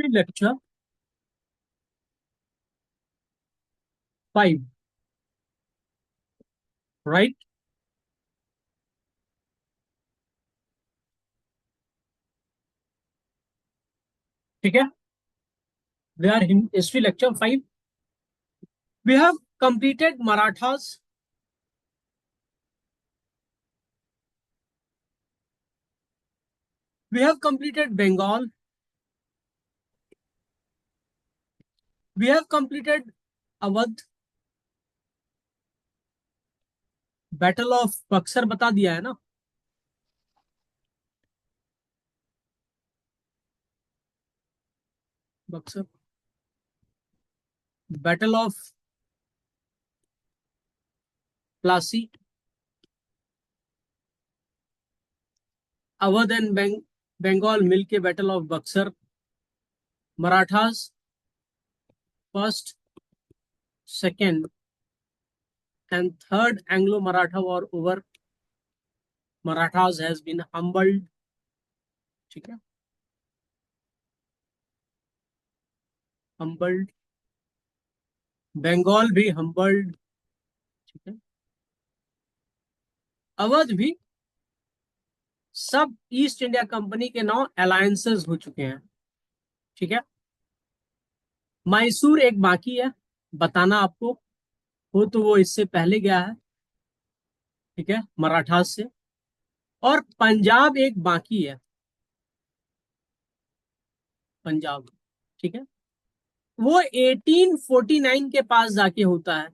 lecture 5, right? ठीक है. We are in history lecture 5. We have completed Marathas. We have completed Bengal. We have completed Awadh. Battle of Buxar बता दिया है ना. Buxar. Battle of Plassey. Awadh and Bengal मिलके battle of Buxar. Marathas first, second and third Anglo Maratha war over. Marathas has been humbled. ठीक है. Humbled. Bengal भी humbled. ठीक है. अवध भी. सब ईस्ट इंडिया कंपनी के नाउ अलायंसेस हो चुके हैं. ठीक है. मैसूर एक बाकी है बताना आपको. हो तो वो इससे पहले गया है. ठीक है. मराठास से. और पंजाब एक बाकी है. पंजाब. ठीक है. वो 1849 के पास जाके होता है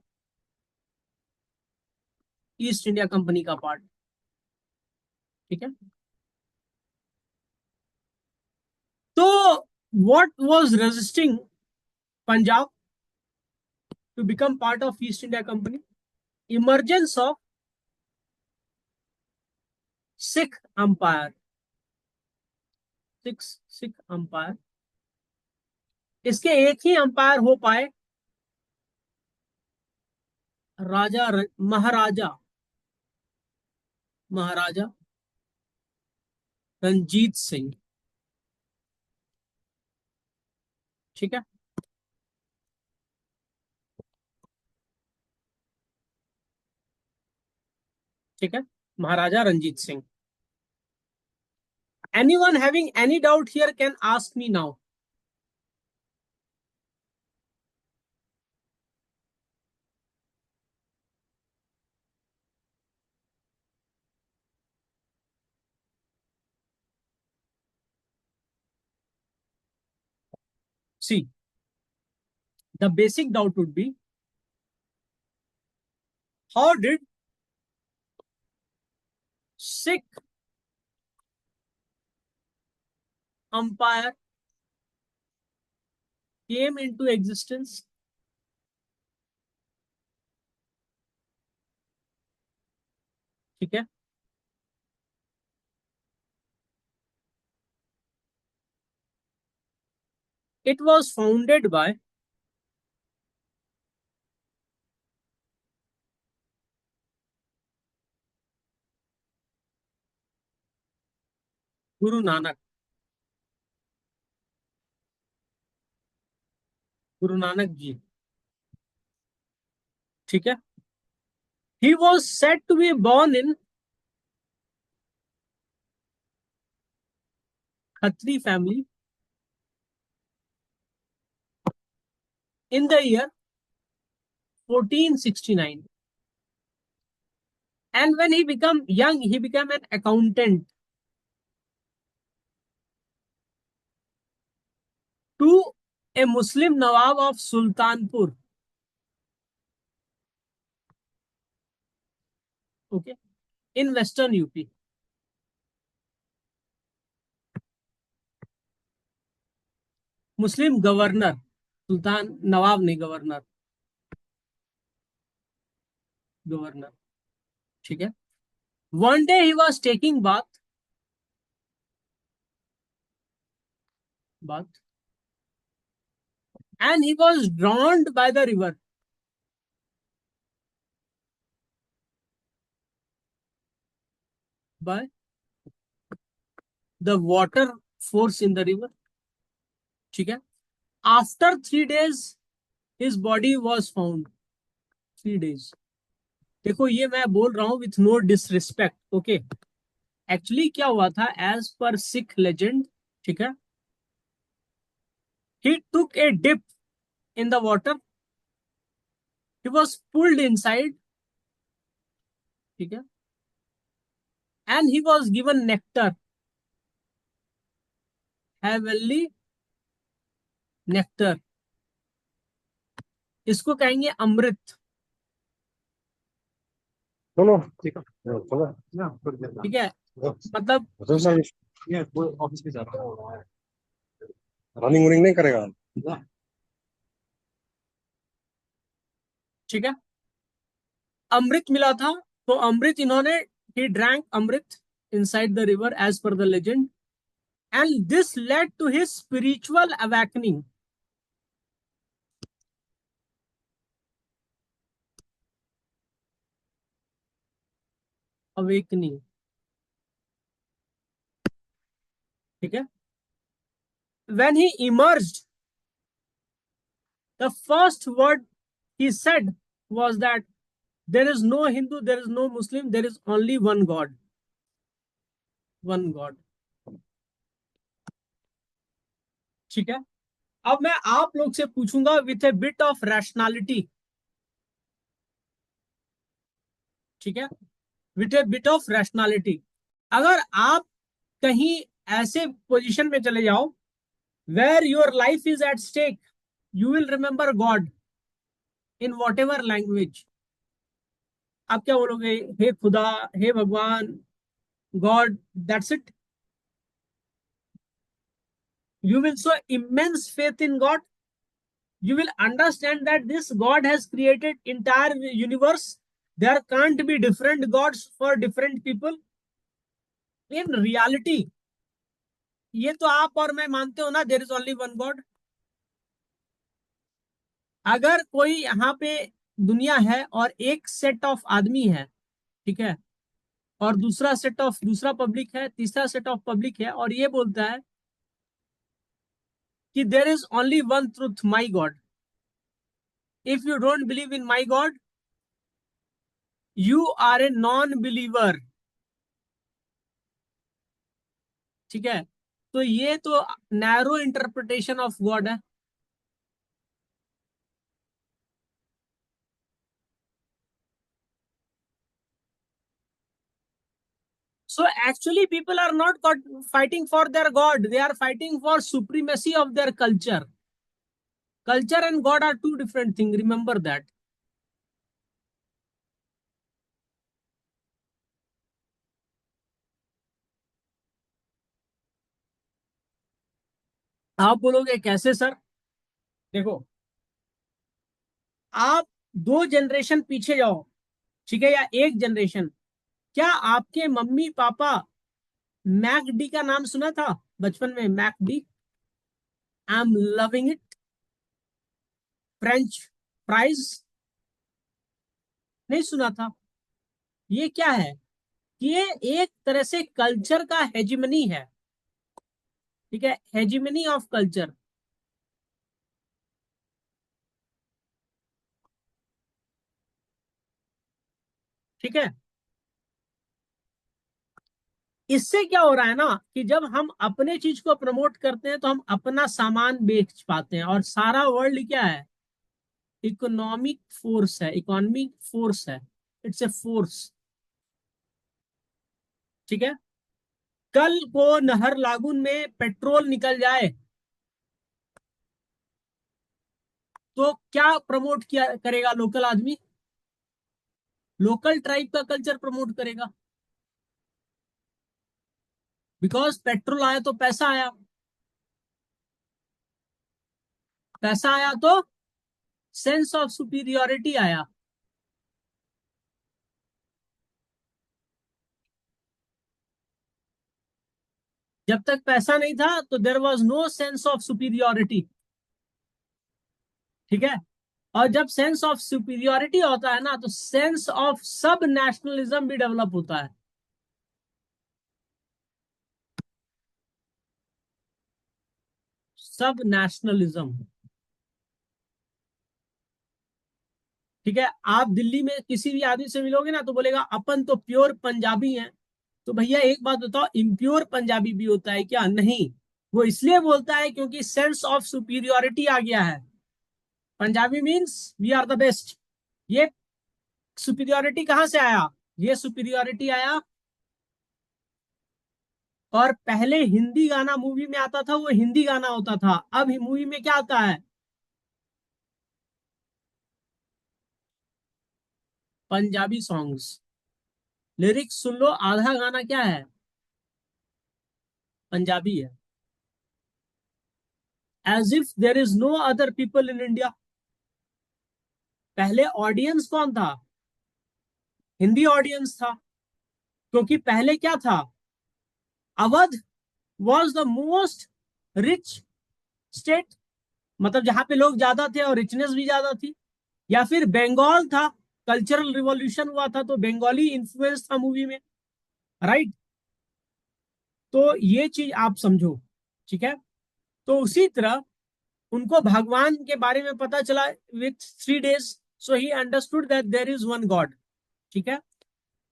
ईस्ट इंडिया कंपनी का पार्ट. ठीक है. तो what was resisting Punjab to become part of East India Company? Emergence of Sikh empire. Sikh empire. इसके एक ही अंपायर हो पाए. महाराजा महाराजा रंजीत सिंह. ठीक है. ठीक है. Maharaja Ranjit Singh. Anyone having any doubt here can ask me now. See, the basic doubt would be, how did Sikh empire came into existence? ठीक है. It was founded by Guru Nanak. गुरु नानक जी. ठीक है. He was said to be born in Khatri family in the year 1469. And when he became young, he became an accountant to a Muslim Nawab of Sultanpur. Okay. In Western UP. Muslim governor. सुल्तान नवाब नहीं, governor. Governor. ठीक है. One day he was taking bath and he was drowned by the river. By the water force in the river. ठीक है। After 3 days his body was found. 3 days। देखो ये मैं बोल रहा हूं with no disrespect, okay. Actually क्या हुआ था, एज पर सिख लेजेंड, ठीक है, he took a dip in the water, he was pulled inside, ठीक है, and he was given nectar, heavenly nectar, इसको कहेंगे अमृत। चलो ठीक है, चलो ना थोड़ी देर ठीक है, बाद। मतलब तो सर ये ऑफिस में जा रहा हूँ, रनिंग वनिंग नहीं करेगा ना? ठीक है, अमृत मिला था, तो अमृत इन्होंने, he drank amrit inside the river as per the legend, and this led to his spiritual awakening. Awakening, ठीक है। When he emerged, the first word he said was that there is no Hindu, there is no Muslim, there is only one God. One God. ठीक है। अब मैं आप लोग से पूछूंगा with a bit of rationality, ठीक है, with a bit of rationality. अगर आप कहीं ऐसे पोजीशन में चले जाओ where your life is at stake, you will remember God in whatever language. आप क्या बोलोगे? हे खुदा, हे भगवान, God, that's it. You will show immense faith in God. You will understand that this God has created entire universe. There can't be different gods for different people. In reality, ये तो आप और मैं मानते हो ना, there is only one God. अगर कोई यहाँ पे दुनिया है और एक सेट ऑफ आदमी है, ठीक है, और दूसरा पब्लिक है, तीसरा सेट ऑफ पब्लिक है, और ये बोलता है कि there is only one truth, my God. If you don't believe in my God, you are a non believer. ठीक है, तो ये तो नैरो इंटरप्रिटेशन ऑफ गॉड है। So actually people are not fighting for their God, they are fighting for supremacy of their culture. Culture and God are two different thing, remember that. आप बोलोगे कैसे sir? देखो, आप 2 generation पीछे जाओ, ठीक है, या एक जनरेशन। क्या आपके मम्मी पापा मैकडी का नाम सुना था बचपन में? McD, I am loving it, French fries, नहीं सुना था? ये क्या है? ये एक तरह से कल्चर का हेजिमनी है, ठीक है, हेजिमनी ऑफ कल्चर। ठीक है, इससे क्या हो रहा है ना कि जब हम अपने चीज को प्रमोट करते हैं तो हम अपना सामान बेच पाते हैं, और सारा वर्ल्ड क्या है? इकोनॉमिक फोर्स है, इकोनॉमिक फोर्स है, इट्स ए फोर्स। ठीक है, कल को नहर लागून में पेट्रोल निकल जाए तो क्या प्रमोट किया करेगा लोकल आदमी? लोकल ट्राइब का कल्चर प्रमोट करेगा, बिकॉज पेट्रोल आया तो पैसा आया, पैसा आया तो सेंस ऑफ सुपीरियोरिटी आया। जब तक पैसा नहीं था तो there was no sense of superiority. ठीक है, और जब सेंस ऑफ सुपीरियोरिटी होता है ना, तो सेंस ऑफ सब नेशनलिज्म भी डेवलप होता है। सब नेशनलिज्म। ठीक है, आप दिल्ली में किसी भी आदमी से मिलोगे ना तो बोलेगा अपन तो प्योर पंजाबी हैं। तो भैया एक बात बताओ, इम्प्योर पंजाबी भी होता है क्या? नहीं। वो इसलिए बोलता है क्योंकि सेंस ऑफ सुपीरियोरिटी आ गया है। Punjabi means we are the best. ये सुपीरियोरिटी कहां से आया? ये सुपीरियोरिटी आया, और पहले हिंदी गाना मूवी में आता था, वो हिंदी गाना होता था। अब मूवी में क्या आता है? पंजाबी सॉन्ग्स। लिरिक्स सुन लो, आधा गाना क्या है? पंजाबी है। As if there is no other people in India. पहले ऑडियंस कौन था? हिंदी ऑडियंस था। क्योंकि पहले क्या था? Awadh was the most rich state, मतलब जहां पे लोग ज्यादा थे और रिचनेस भी ज्यादा थी। या फिर बंगाल था, कल्चरल रिवॉल्यूशन हुआ था तो बंगाली इन्फ्लुएंस था मूवी में। राइट। तो ये चीज आप समझो। ठीक है। तो उसी तरह उनको भगवान के बारे में पता चला with 3 days, so he understood that there is one God. ठीक है।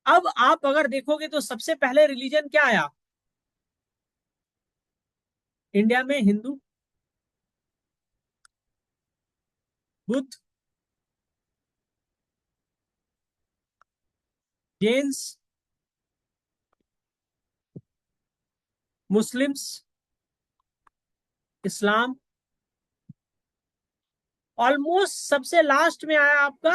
अब आप अगर देखोगे तो सबसे पहले रिलीजन क्या आया इंडिया में? हिंदू, बुद्ध, जैन्स, मुस्लिम्स, इस्लाम। ऑलमोस्ट सबसे लास्ट में आया आपका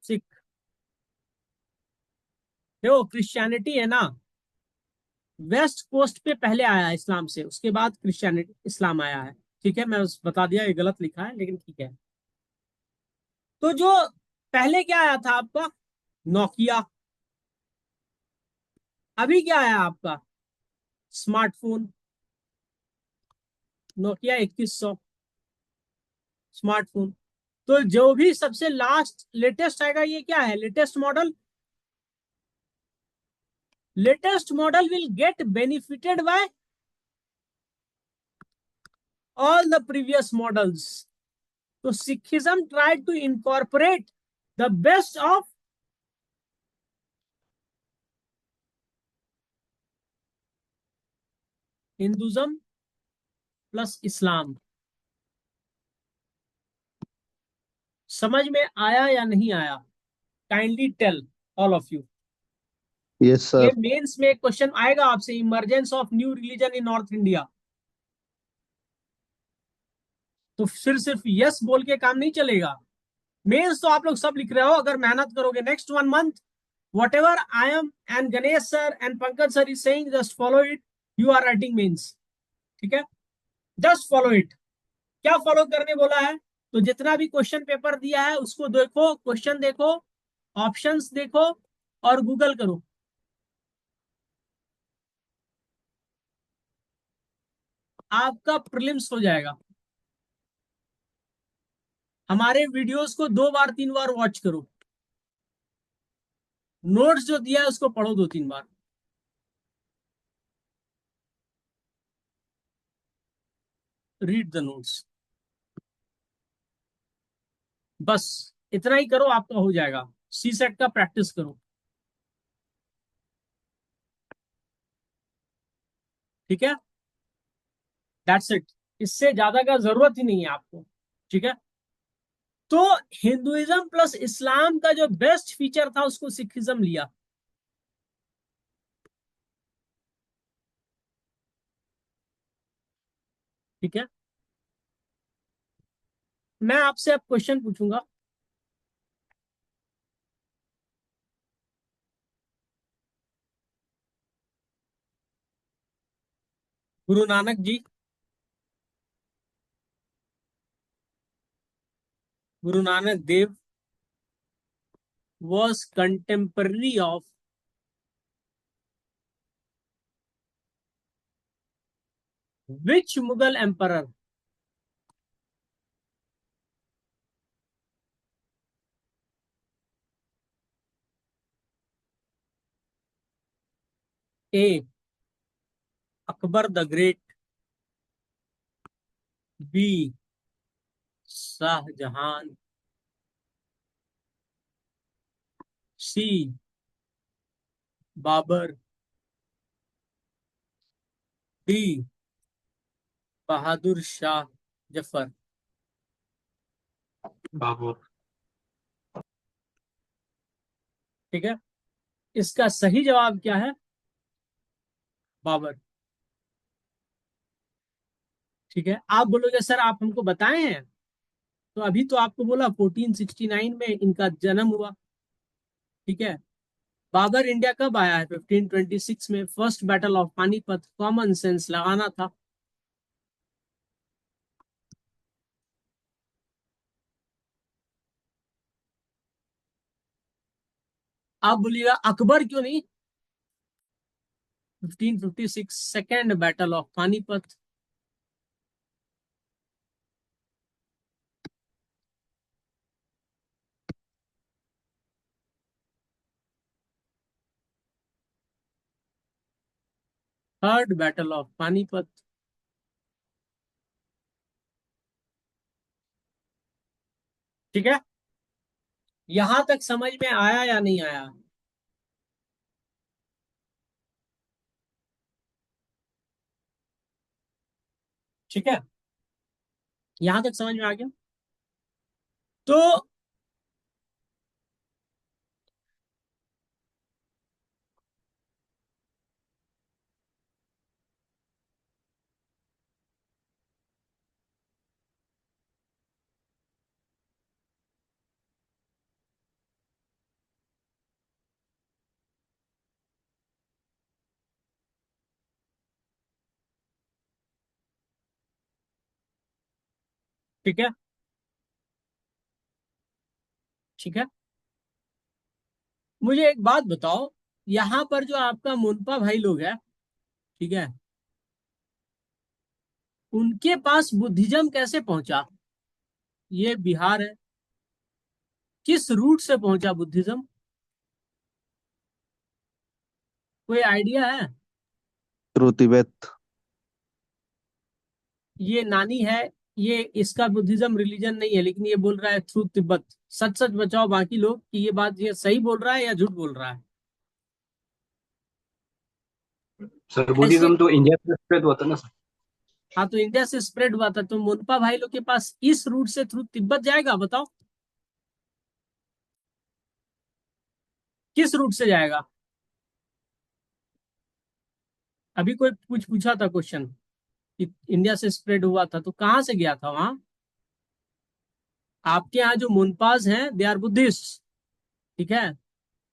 सिख। देखो क्रिश्चियनिटी है ना, वेस्ट कोस्ट पे पहले आया है इस्लाम से, उसके बाद क्रिश्चियनिटी इस्लाम आया है। ठीक है, मैं उस बता दिया, ये गलत लिखा है लेकिन ठीक है। तो जो पहले क्या आया था आपका? नोकिया। अभी क्या आया आपका? स्मार्टफोन। Nokia 2100 smartphone. तो जो भी सबसे लास्ट लेटेस्ट आएगा ये क्या है? Latest model. Latest model will get benefited by all the previous models. तो Sikhism tried to incorporate the best of Hinduism plus Islam. समझ में आया या नहीं आया? Kindly tell all of you. Yes ये सर। मेंस में एक क्वेश्चन आएगा आपसे, emergence of new religion in North India. तो फिर सिर्फ यस बोल के काम नहीं चलेगा। मेंस तो आप लोग सब लिख रहे हो, अगर मेहनत करोगे next 1 month, whatever I am and Ganesh sir and Pankaj sir is saying, just follow it. You are writing mains. ठीक है, जस्ट फॉलो इट। क्या फॉलो करने बोला है? तो जितना भी क्वेश्चन पेपर दिया है उसको देखो, क्वेश्चन देखो, ऑप्शंस देखो, और गूगल करो। आपका प्रीलिम्स हो जाएगा। हमारे वीडियोस को 2 बार 3 बार वॉच करो। नोट्स जो दिया है उसको पढ़ो 2 3 बार। Read the notes. बस इतना ही करो, आपका हो जाएगा। सी सेट का प्रैक्टिस करो। ठीक है, दैट्स इट। इससे ज्यादा का जरूरत ही नहीं है आपको। ठीक है। तो हिंदुइज्म प्लस इस्लाम का जो बेस्ट फीचर था उसको सिखिज्म लिया। ठीक है, मैं आपसे अब क्वेश्चन पूछूंगा। गुरु Nanak ji, Guru Nanak Dev was contemporary of which Mughal emperor? A Akbar the great, B Shahjahan, C Babur, D Bahadur Shah Zafar. Babur. ठीक है, इसका सही जवाब क्या है? बाबर। ठीक है, आप बोलोगे सर आप हमको बताए हैं, तो अभी तो आपको बोला 1469 में इनका जन्म हुआ। ठीक है, बाबर इंडिया कब आया है? 1526 में। First battle of Panipat, common sense लगाना था। आप बोलिएगा अकबर क्यों नहीं? 1556 second battle of Panipat. Third battle of Panipat. ठीक है, यहां तक समझ में आया या नहीं आया? ठीक है, यहां तक समझ में आ गया। तो ठीक है, ठीक है, मुझे एक बात बताओ, यहाँ पर जो आपका मुनपा भाई लोग है, ठीक है, उनके पास बुद्धिज्म कैसे पहुंचा? ये बिहार है, किस रूट से पहुंचा बुद्धिज्म? कोई आइडिया है? थ्रू तिब्बत। ये नानी है, ये इसका बुद्धिज्म रिलीजन नहीं है, लेकिन ये बोल रहा है थ्रू तिब्बत। सच सच बचाओ बाकी लोग कि ये बात ये सही बोल रहा है या झूठ बोल रहा है। सर ऐसे, बुद्धिज्म तो इंडिया से स्प्रेड हुआ था ना सर। हाँ तो इंडिया से स्प्रेड हुआ था, तो मुनपा भाई लोग के पास इस रूट से थ्रू तिब्बत जाएगा? बताओ किस रूट से जाएगा? अभी कोई पूछा था क्वेश्चन कि इंडिया से स्प्रेड हुआ था, तो कहाँ से गया था वहां? आपके यहाँ जो मुनपाज हैं दे आर बुद्धिस्ट। ठीक है,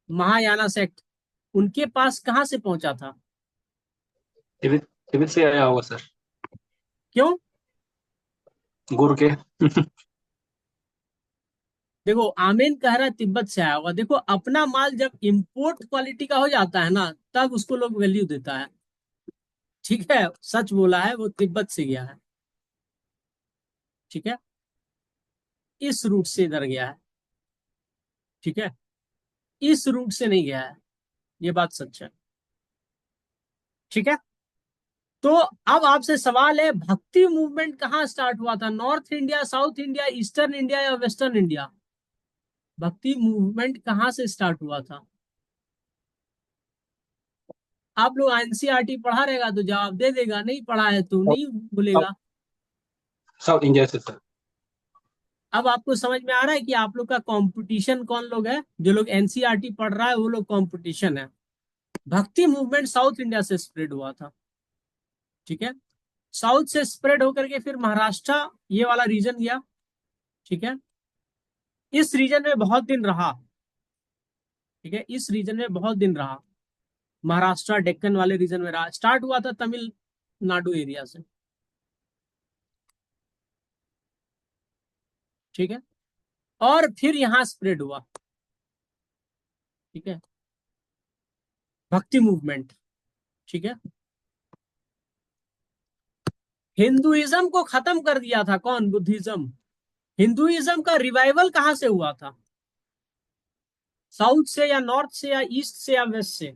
महायाना सेक्ट, उनके पास कहाँ से पहुंचा था? तिब्बत। तिब्बत से आया होगा सर। क्यों? गुरु के। देखो आमीन कह रहा है तिब्बत से आया होगा। देखो अपना माल जब इंपोर्ट क्वालिटी का हो जाता है ना, तब उसको लोग वैल्यू देता है। ठीक है, सच बोला है, वो तिब्बत से गया है। ठीक है, इस रूट से इधर गया है। ठीक है, इस रूट से नहीं गया है, ये बात सच है। ठीक है, तो अब आपसे सवाल है, भक्ति मूवमेंट कहाँ स्टार्ट हुआ था? North India, south India, eastern India या वेस्टर्न इंडिया? भक्ति मूवमेंट कहाँ से स्टार्ट हुआ था? आप लोग एनसीईआरटी पढ़ा रहेगा तो जवाब दे देगा, नहीं पढ़ा है तो नहीं साउथ बोलेगा। साउथ इंडिया से सर। अब आपको समझ में आ रहा है कि आप लोग का कंपटीशन कौन लोग है? जो लोग एनसीईआरटी पढ़ रहा है वो लोग कंपटीशन है। भक्ति मूवमेंट साउथ इंडिया से स्प्रेड हुआ था। ठीक है, साउथ से स्प्रेड होकर के फिर महाराष्ट्र, ये वाला रीजन गया। ठीक है, इस रीजन में बहुत दिन रहा। ठीक है, इस रीजन में बहुत दिन रहा, महाराष्ट्र डेक्कन वाले रीजन में रहा। स्टार्ट हुआ था तमिलनाडु एरिया से। ठीक है, और फिर यहां स्प्रेड हुआ। ठीक है, भक्ति मूवमेंट। ठीक है, हिंदुइज्म को खत्म कर दिया था कौन? बुद्धिज्म। हिंदुइज्म का रिवाइवल कहां से हुआ था? साउथ से या नॉर्थ से या ईस्ट से या वेस्ट से?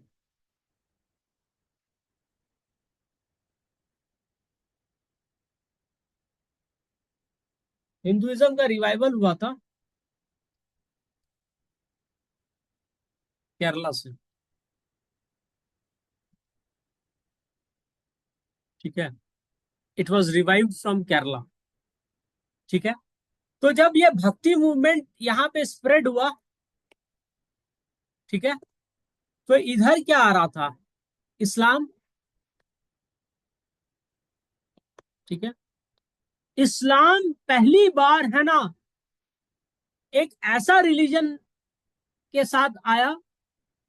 हिंदुइज्म का रिवाइवल हुआ था केरला से। ठीक है, it was revived from Kerala. ठीक है, तो जब ये भक्ति मूवमेंट यहाँ पे स्प्रेड हुआ, ठीक है, तो इधर क्या आ रहा था? इस्लाम। ठीक है, इस्लाम पहली बार है ना एक ऐसा रिलीजन के साथ आया,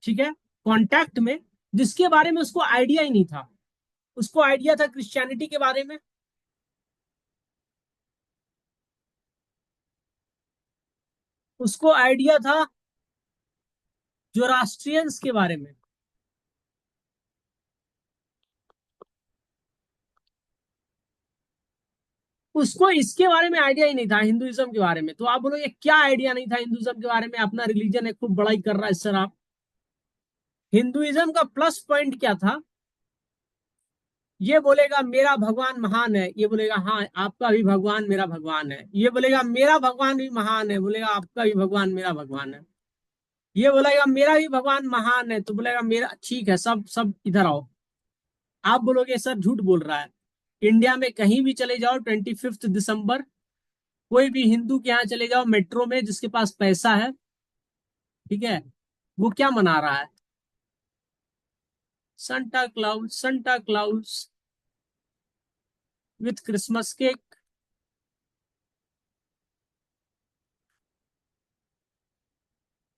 ठीक है, कांटेक्ट में, जिसके बारे में उसको आइडिया ही नहीं था। उसको आइडिया था क्रिश्चियनिटी के बारे में, उसको आइडिया था जोरास्ट्रियंस के बारे में, उसको इसके बारे में आइडिया ही नहीं था हिंदुइज्म के बारे में। तो आप बोलोगे क्या आइडिया नहीं था हिंदुइज्म के बारे में? अपना रिलीजन है, खूब बड़ाई कर रहा है सर आप। हिंदुइज्म का प्लस पॉइंट क्या था? ये बोलेगा मेरा भगवान महान है, ये बोलेगा हाँ आपका भी भगवान मेरा भगवान है। ये बोलेगा मेरा भगवान भी महान है, बोलेगा आपका भी भगवान मेरा भगवान है। ये बोलेगा मेरा भी भगवान महान है, तो बोलेगा मेरा, ठीक है, सब सब इधर आओ। आप बोलोगे सर झूठ बोल रहा है। इंडिया में कहीं भी चले जाओ, 25 दिसंबर, कोई भी हिंदू के यहाँ चले जाओ मेट्रो में, जिसके पास पैसा है, ठीक है, वो क्या मना रहा है? Santa Claus, Santa Claus with Christmas cake.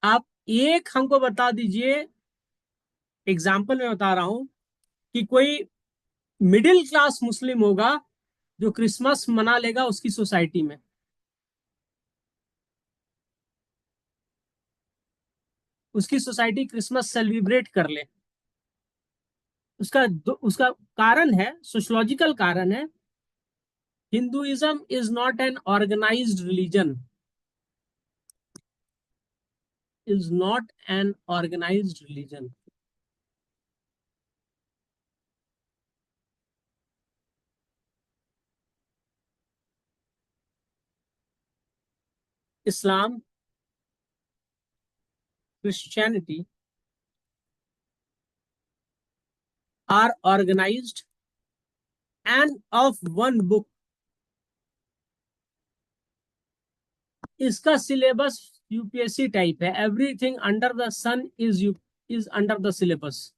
आप एक हमको बता दीजिए, एग्जाम्पल में बता रहा हूं, कि कोई मिडिल क्लास मुस्लिम होगा जो क्रिसमस मना लेगा उसकी सोसाइटी में, उसकी सोसाइटी क्रिसमस सेलिब्रेट कर ले। उसका कारण है, सोशलॉजिकल कारण है, Hinduism is not an organised religion, is not an organised religion. Islam, Christianity are organised and of one book. इसका सिलेबस यूपीएससी टाइप है, everything under the sun is under the syllabus.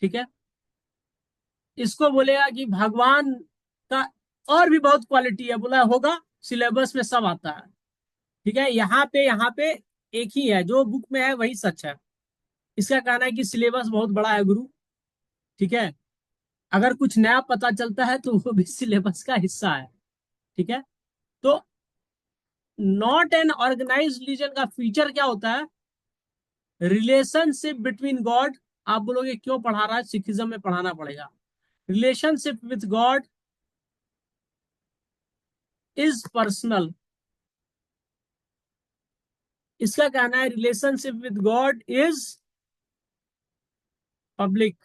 ठीक है, इसको बोलेगा कि भगवान का और भी बहुत क्वालिटी है, बोला होगा सिलेबस में सब आता है। ठीक है, यहाँ पे एक ही है, जो बुक में है वही सच है। इसका कहना है कि सिलेबस बहुत बड़ा है गुरु। ठीक है, अगर कुछ नया पता चलता है तो वो भी सिलेबस का हिस्सा है। ठीक है, तो नॉट एन ऑर्गेनाइज रिलीजन का फीचर क्या होता है? Relationship between God. आप बोलोगे क्यों पढ़ा रहा है, सिखिज्म में पढ़ाना पड़ेगा। Relationship with God is personal. इसका कहना है relationship with God is public.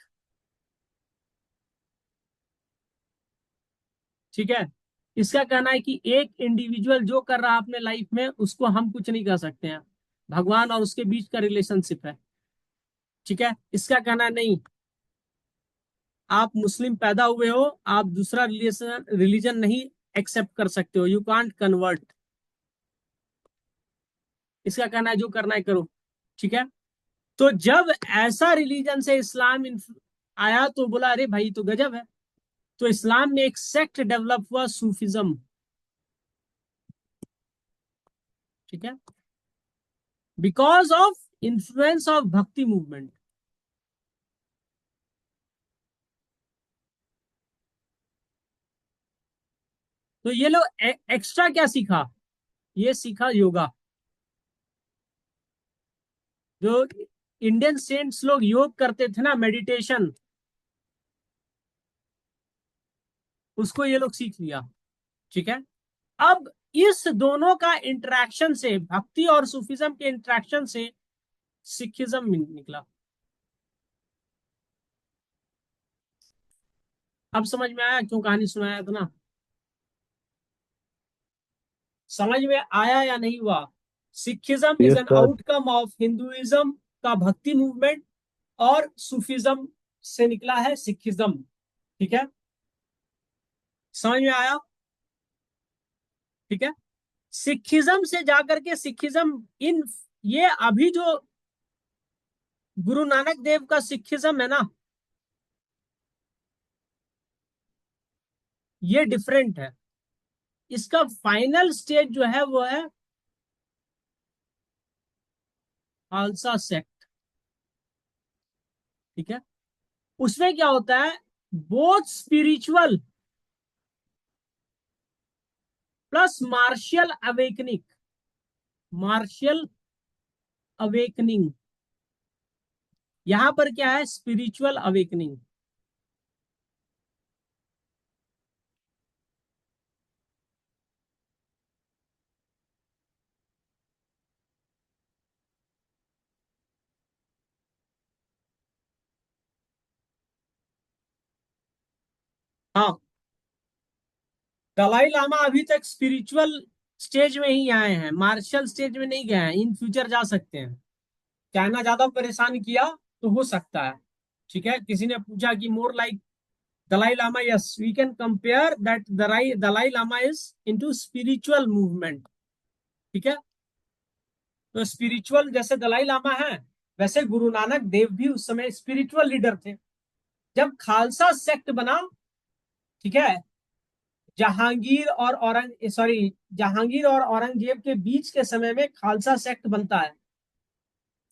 ठीक है, इसका कहना है कि एक इंडिविजुअल जो कर रहा है अपने लाइफ में, उसको हम कुछ नहीं कर सकते हैं, भगवान और उसके बीच का रिलेशनशिप है। ठीक है, इसका कहना नहीं, आप मुस्लिम पैदा हुए हो, आप दूसरा रिलीजन रिलीजन नहीं एक्सेप्ट कर सकते हो, यू कांट कन्वर्ट। इसका कहना है जो करना है करो। ठीक है, तो जब ऐसा रिलीजन से इस्लाम आया तो बोला अरे भाई तो गजब है। तो इस्लाम में एक सेक्ट डेवलप हुआ, सूफिज्म। ठीक है, बिकॉज ऑफ इंफ्लुएंस ऑफ भक्ति मूवमेंट। तो ये लोग एक्स्ट्रा क्या सीखा? ये सीखा योगा। जो इंडियन सेंट्स लोग योग करते थे ना, मेडिटेशन, उसको ये लोग सीख लिया। ठीक है, अब इस दोनों का इंटरेक्शन से, भक्ति और सूफिज्म के इंटरेक्शन से सिखिज्म निकला। अब समझ में आया क्यों कहानी सुनाया था ना? समझ में आया या नहीं हुआ? Sikhism is yes an sir. Outcome of Hinduism का भक्ति मूवमेंट, और सूफिज्म से निकला है सिखिज्म। ठीक है, समझ में आया? ठीक है, सिखिज्म से जाकर के सिखिज्म इन, ये अभी जो गुरु नानक देव का सिखिज्म है ना, ये डिफरेंट है। इसका फाइनल स्टेज जो है वो है खालसा सेक्ट। ठीक है, उसमें क्या होता है, both spiritual plus martial awakening, martial awakening. यहां पर क्या है, स्पिरिचुअल अवेकनिंग। हाँ, दलाई लामा अभी तक स्पिरिचुअल स्टेज में ही आए हैं, मार्शल स्टेज में नहीं गए हैं। इन फ्यूचर जा सकते हैं। चाइना ज्यादा परेशान किया तो हो सकता है। ठीक है, किसी ने पूछा कि more like Dalai Lama, yes we can compare that Dalai Lama is into spiritual movement. ठीक है, तो स्पिरिचुअल जैसे दलाई लामा है, वैसे गुरु नानक देव भी उस समय स्पिरिचुअल लीडर थे। जब खालसा सेक्ट बना, ठीक है, जहांगीर और औरंगजेब के बीच के समय में खालसा सेक्ट बनता है,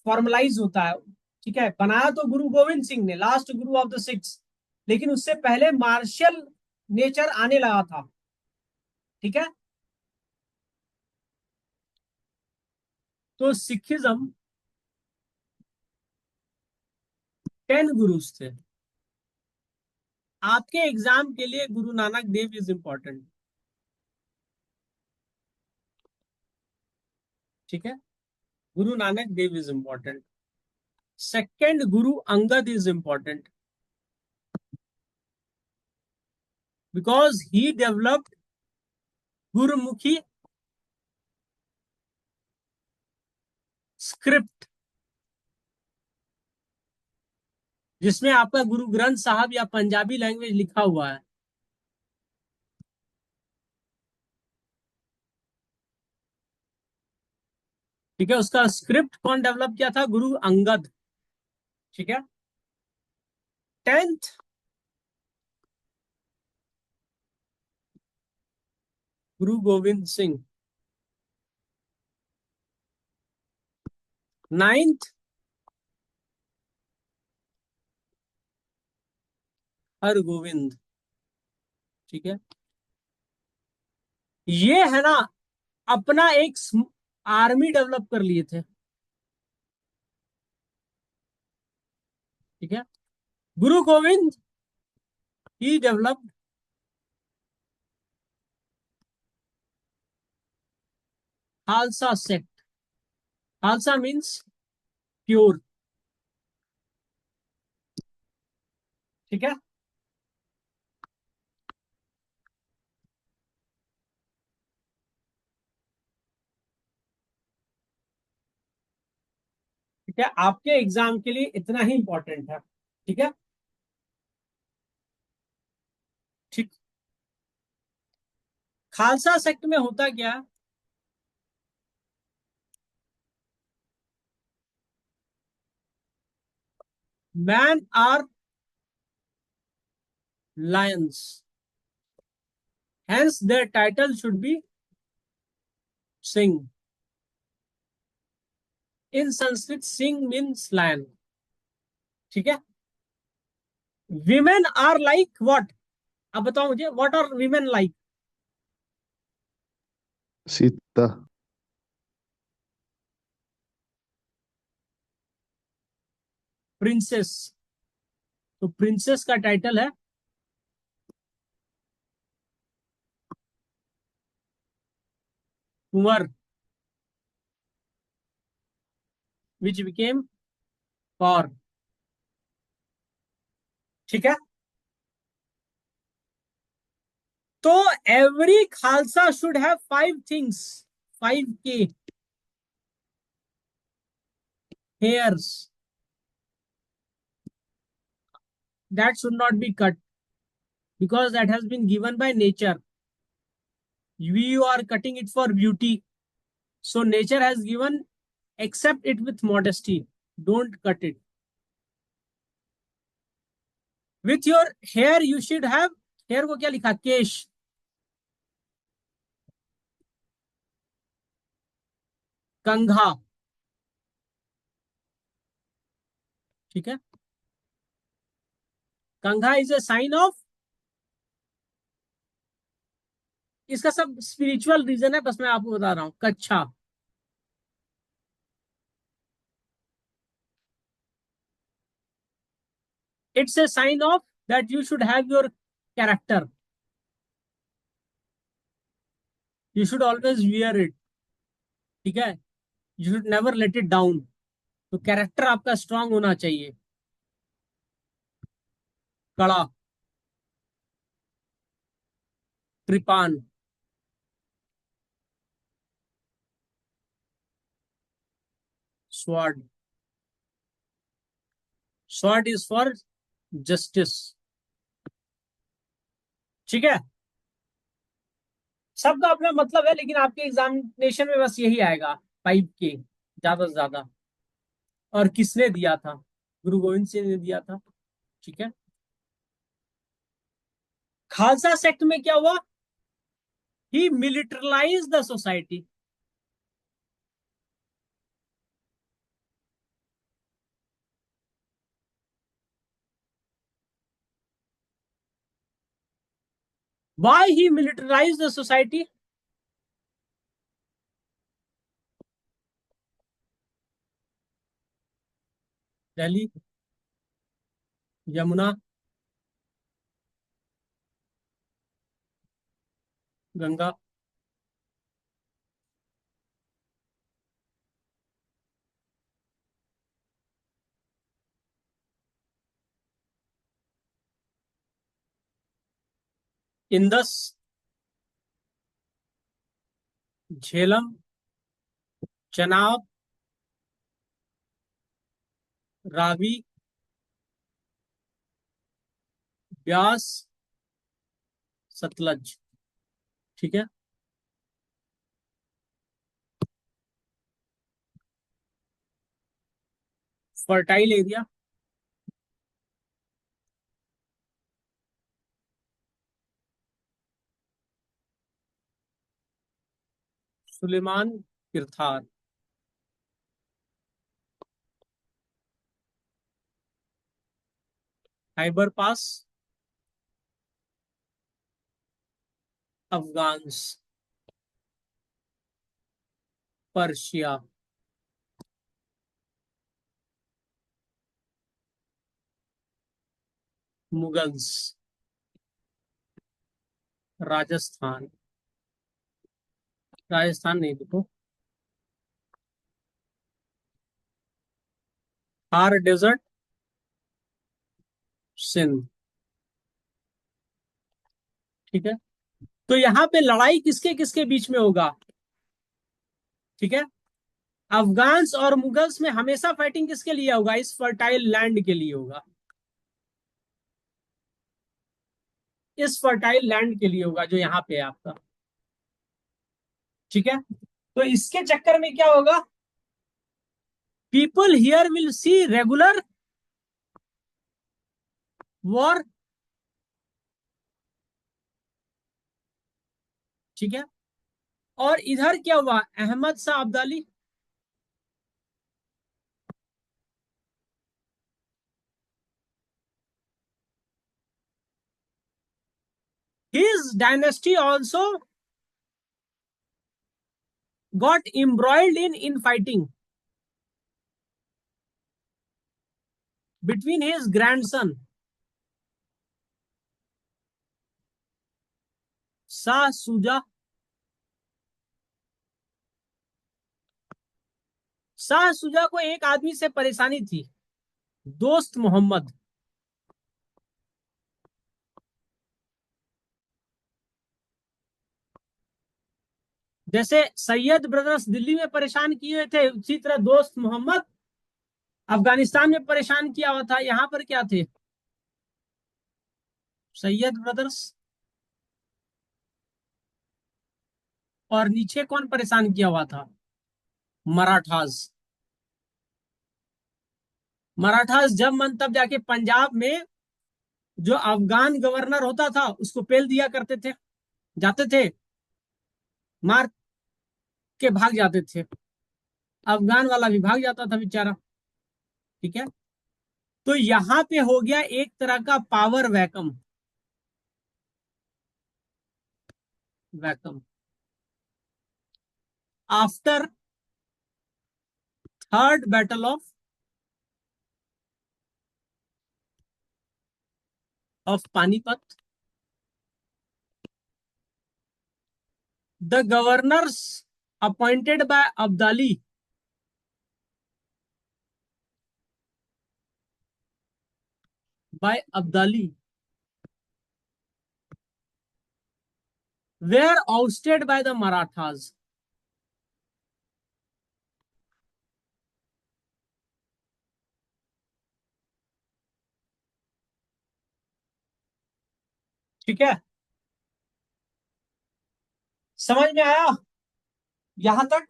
फॉर्मलाइज होता है। ठीक है, बनाया तो गुरु गोविंद सिंह ने, last Guru of the six, लेकिन उससे पहले मार्शल नेचर आने लगा था। ठीक है, तो सिखिज्म 10 गुरुज थे। आपके एग्जाम के लिए गुरु नानक देव इज इंपॉर्टेंट। ठीक है, गुरु नानक देव is important. Second Guru Angad is important, because he developed Gurmukhi script, जिसमें आपका गुरु ग्रंथ साहब या पंजाबी लैंग्वेज लिखा हुआ है। ठीक है, उसका स्क्रिप्ट कौन डेवलप किया था? गुरु अंगद। ठीक है, 10th गुरु गोविंद सिंह, 9th हरगोविंद। ठीक है, ये है ना, अपना एक आर्मी डेवलप कर लिए थे। ठीक है, Guru Gobind he developed Khalsa sect. Khalsa means pure. ठीक है, ठीक है, आपके एग्जाम के लिए इतना ही इंपॉर्टेंट है। ठीक है, ठीक। खालसा सेक्ट में होता क्या? Men are lions, hence their title should be Singh. In Sanskrit, Singh means lion. ठीक है, विमेन आर लाइक व्हाट? अब बताओ मुझे, what are women like? Sita. Princess. तो प्रिंसेस का टाइटल है कुंवर, विच बिकेम कौर। ठीक है, तो every Khalsa should have 5 things, 5K hairs that should not be cut because that has been given by nature. We are cutting it for beauty. So nature has given, accept it with modesty. Don't cut it. With your hair, you should have, hair को क्या लिखा? केश. कंघा. ठीक है. कंघा is a sign of, इसका सब spiritual reason है, बस मैं आपको बता रहा हूं. कच्छा. It's a sign of that you should have your character. You should always wear it. ठीक है. You should never let it down. तो कैरेक्टर आपका स्ट्रांग होना चाहिए. Kara. Kirpan. Sword. Sword is for justice. ठीक है. सबका अपना मतलब है, लेकिन आपके एग्जामिनेशन में बस यही आएगा, 5K ज्यादा से ज्यादा. और किसने दिया था? गुरु गोविंद सिंह ने दिया था. ठीक है. खालसा सेक्ट में क्या हुआ? He militarise the society. Why he militarized the society? Delhi, Yamuna, Ganga. Indus, Jhelum, Chenab, Ravi, Beas, Sutlej. ठीक है. Fertile area. Sulaiman Kirthar. Khyber pass, Afghans, Persia, Mughals, Rajasthan. Rajasthan नहीं, देखो, थार डेजर्ट, सिंध. ठीक है. तो यहां पे लड़ाई किसके किसके बीच में होगा? ठीक है. अफगान्स और मुगल्स में हमेशा फाइटिंग किसके लिए होगा? इस फर्टाइल लैंड के लिए होगा. इस फर्टाइल लैंड के लिए होगा जो यहाँ पे है आपका. ठीक है. तो इसके चक्कर में क्या होगा? People here will see regular war. ठीक है. और इधर क्या हुआ? Ahmad Shah Abdali. His dynasty also got embroiled in fighting between his grandson Shah सुजा. शाह सुजा को एक आदमी से परेशानी थी, दोस्त मोहम्मद. जैसे सैयद ब्रदर्स दिल्ली में परेशान किए हुए थे, उसी तरह दोस्त मोहम्मद अफगानिस्तान में परेशान किया हुआ था। यहां पर क्या थे? सैयद ब्रदर्स। और नीचे कौन परेशान किया हुआ था? मराठास। मराठास जब मन तब जाके पंजाब में जो अफगान गवर्नर होता था उसको पेल दिया करते थे, जाते थे, मार के भाग जाते थे। अफगान वाला भी भाग जाता था बेचारा। ठीक है। तो यहां पे हो गया एक तरह का power vacuum. Vacuum after third battle of Panipat, the governors appointed by Abdali were ousted by the Marathas. ठीक है, समझ में आया यहां तक?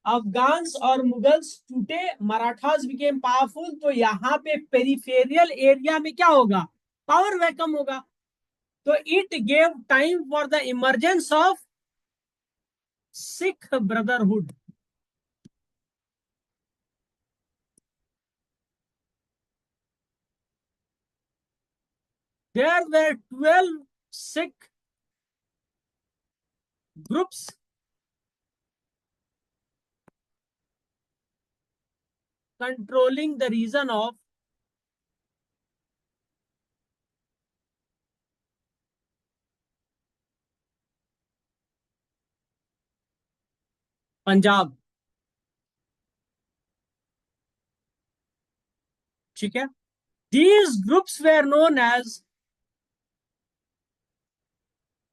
अफगान्स और मुगल्स टूटे, मराठास बिकेम पावरफुल, तो यहाँ पे पेरिफेरियल एरिया में क्या होगा? पावर वैकम होगा। तो it gave time for the emergence of Sikh brotherhood. There were 12 Sikh groups controlling the region of Punjab. ठीक है, these groups were known as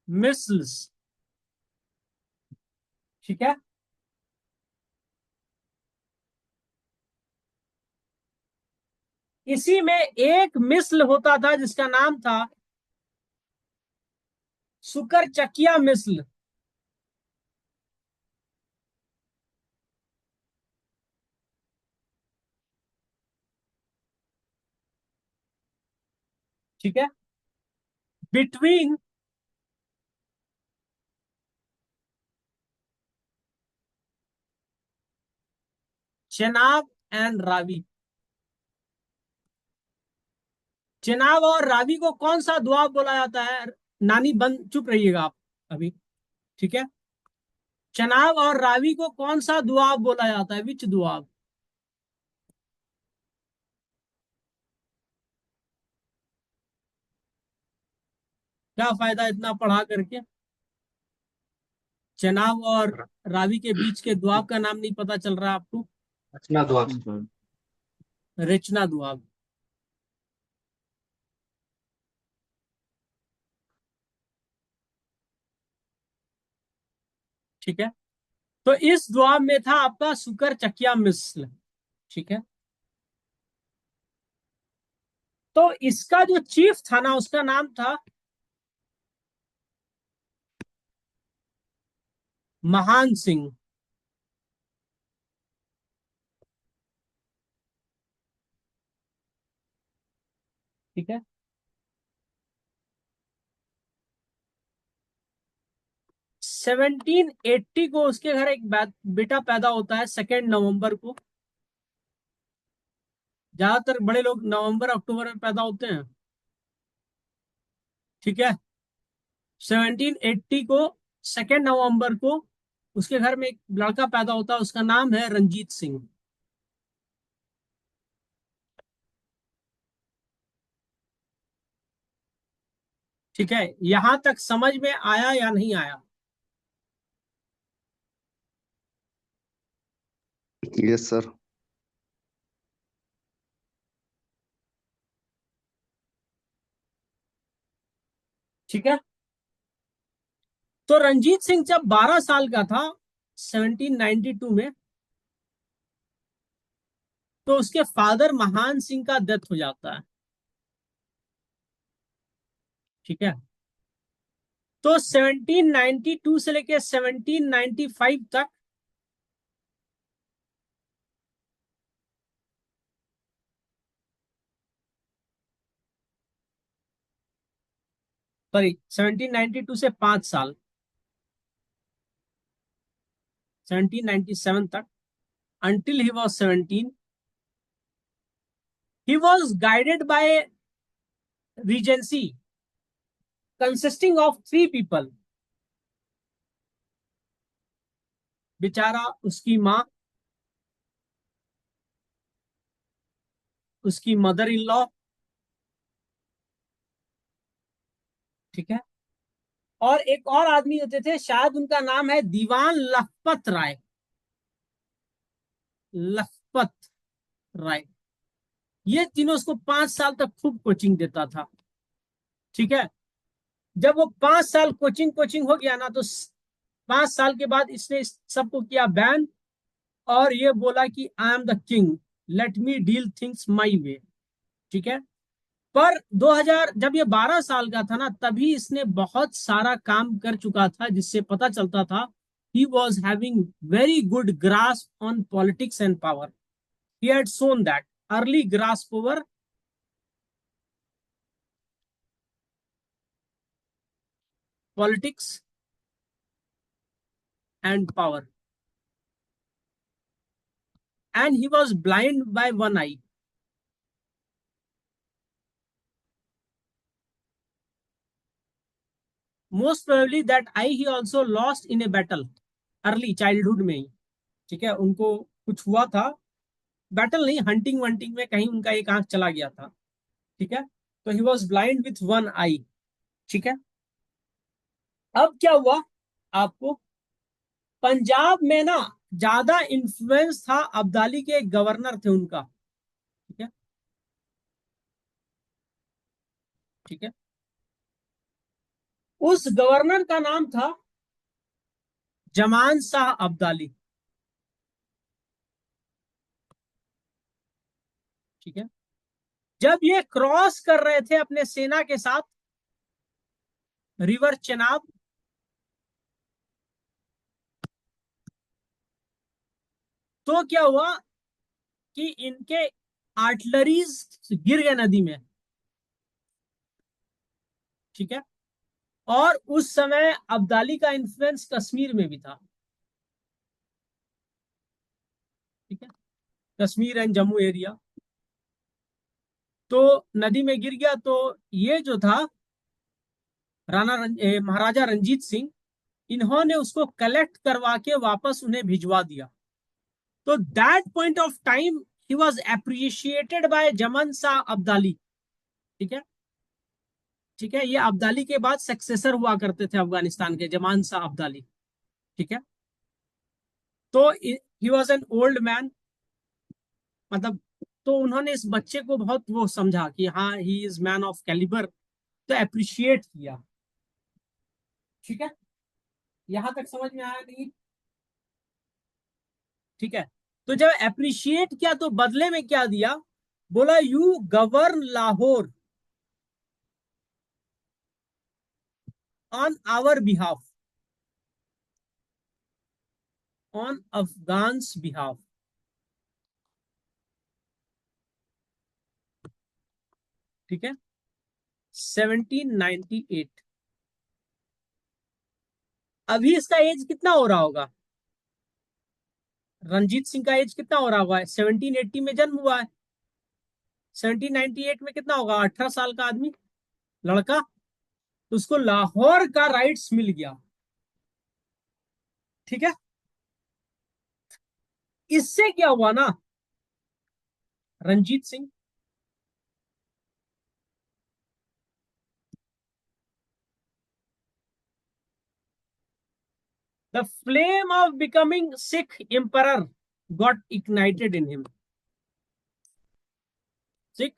misls. ठीक है, इसी में एक मिसल होता था जिसका नाम था सुकर चकिया मिसल। ठीक है, बिटवीन चेनाब एंड रावी। चेनाब और रावी को कौन सा दुआब बोला जाता है? नानी बंद, चुप रहिएगा आप अभी। ठीक है, चनाब और रावी को कौन सा दुआब बोला जाता है? विच दुआब? क्या फायदा इतना पढ़ा करके? चनाब और रावी के बीच के दुआब का नाम नहीं पता चल रहा आपको? रचना दुआ। रचना दुआब। ठीक है, तो इस दुआब में था आपका सुकर चकिया मिसल। ठीक है, तो इसका जो चीफ था ना उसका नाम था महान सिंह। ठीक है, 1780 को उसके घर एक बेटा पैदा होता है, 2 नवंबर को। ज्यादातर बड़े लोग नवंबर अक्टूबर में पैदा होते हैं। ठीक है, 1780 को 2 नवंबर को उसके घर में एक लड़का पैदा होता है, उसका नाम है रंजीत सिंह। ठीक है, यहां तक समझ में आया या नहीं आया? Yes sir. ठीक है। तो रंजीत सिंह जब 12 साल का था 1792 में, तो उसके फादर महान सिंह का डेथ हो जाता है। ठीक है। तो 1792 से लेके 1795 तक सॉरी 1792 से 5 साल 1797 तक, until he was 17, he was guided by regency consisting of 3 people। बेचारा उसकी माँ, उसकी मदर इन लॉ, ठीक है, और एक और आदमी होते थे, शायद उनका नाम है दीवान लखपत राय। लखपत राय, ये तीनों उसको 5 साल तक खूब कोचिंग देता था। ठीक है। जब वो 5 साल कोचिंग कोचिंग हो गया ना, तो 5 साल के बाद इसने इस सबको किया बैन, और ये बोला कि I am the king, let me deal things my way. ठीक है। पर 2000 जब ये 12 साल का था ना, तभी इसने बहुत सारा काम कर चुका था, जिससे पता चलता था he was having very good grasp on politics and power. He had shown that early grasp over politics and power, and he was blind by one eye. Most probably that eye he also lost in a battle early childhood में ही। ठीक है, उनको कुछ हुआ था, battle नहीं, hunting वंटिंग में कहीं उनका एक आंख चला गया था। ठीक है। तो he was blind with one eye. ठीक है। अब क्या हुआ आपको, पंजाब में ना ज्यादा इन्फ्लुएंस था, अब्दाली के एक गवर्नर थे उनका। ठीक है। ठीक है। उस गवर्नर का नाम था जमान शाह अब्दाली। ठीक है। जब ये क्रॉस कर रहे थे अपने सेना के साथ रिवर चेनाब, तो क्या हुआ कि इनके आर्टिलरीज गिर गए नदी में। ठीक है। और उस समय अब्दाली का इन्फ्लुएंस कश्मीर में भी था। ठीक है। कश्मीर एंड जम्मू एरिया, तो नदी में गिर गया। तो ये जो था महाराजा रंजीत सिंह, इन्होंने उसको कलेक्ट करवा के वापस उन्हें भिजवा दिया। तो that point of time he was appreciated by जमन शाह अब्दाली। ठीक है। ठीक है। ये अब्दाली के बाद सक्सेसर हुआ करते थे अफगानिस्तान के, जमान शाह अब्दाली। ठीक है। तो he was an old man, मतलब, तो उन्होंने इस बच्चे को बहुत वो समझा कि हाँ he is man of calibre, तो अप्रिशिएट किया। ठीक है। यहां तक समझ में आया नहीं? ठीक है। तो जब अप्रिशिएट किया, तो बदले में क्या दिया, बोला you govern Lahore on our behalf, on Afghans behalf. ठीक है। 1798। अभी इसका एज कितना हो रहा होगा, रंजीत सिंह का एज कितना हो रहा होगा? 1780 में जन्म हुआ है, 1798 में कितना होगा, 18 साल का आदमी, लड़का। तो उसको लाहौर का राइट्स मिल गया। ठीक है। इससे क्या हुआ ना, Ranjit Singh the flame of becoming Sikh emperor got ignited in him। Sikh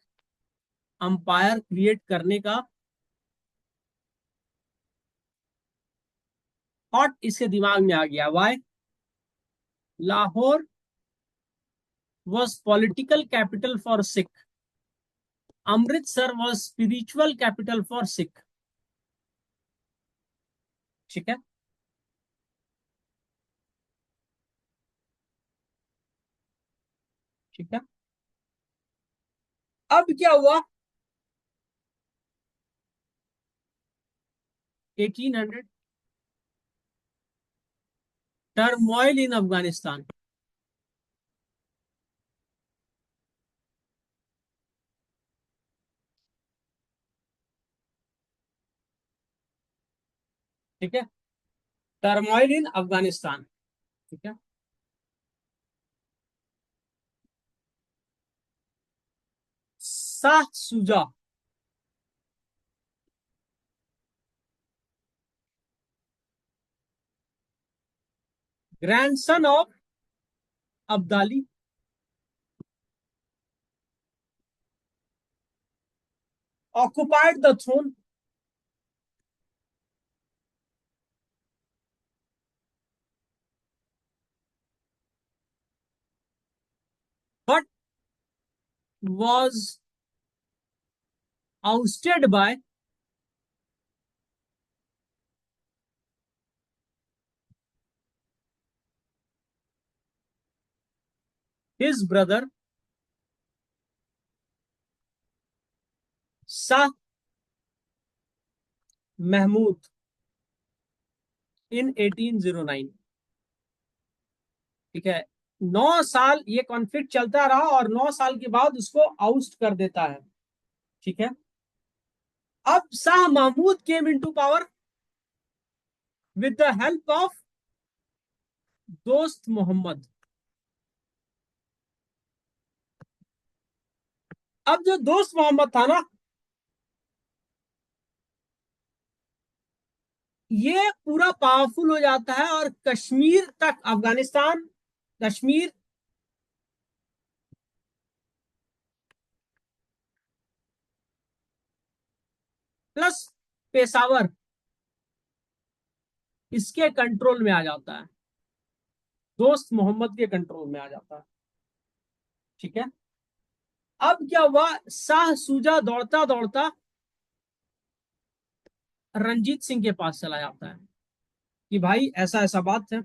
empire create करने का थॉट इसके दिमाग में आ गया, why? Lahore was political capital for Sikh, Amritsar was spiritual capital for Sikh. ठीक है, ठीक है। अब क्या हुआ, 1800, टर्मोइल इन अफगानिस्तान। ठीक है, टर्मोइल इन अफगानिस्तान। ठीक है, Shah Shuja, grandson of Abdali, occupied the throne, but was ousted by his brother Shah Mahmud in 1809। ठीक है, 9 साल ये कॉन्फ्लिक्ट चलता रहा और 9 साल के बाद उसको आउस्ट कर देता है। ठीक है, अब Shah Mahmud came into power with the help of Dost Mohammad. अब जो दोस्त मोहम्मद था ना, ये पूरा पावरफुल हो जाता है और कश्मीर तक, अफगानिस्तान, कश्मीर, प्लस पेशावर, इसके कंट्रोल में आ जाता है, दोस्त मोहम्मद के कंट्रोल में आ जाता है। ठीक है, अब क्या हुआ, शाह सूजा दौड़ता दौड़ता रंजीत सिंह के पास चला जाता है कि भाई ऐसा ऐसा बात है।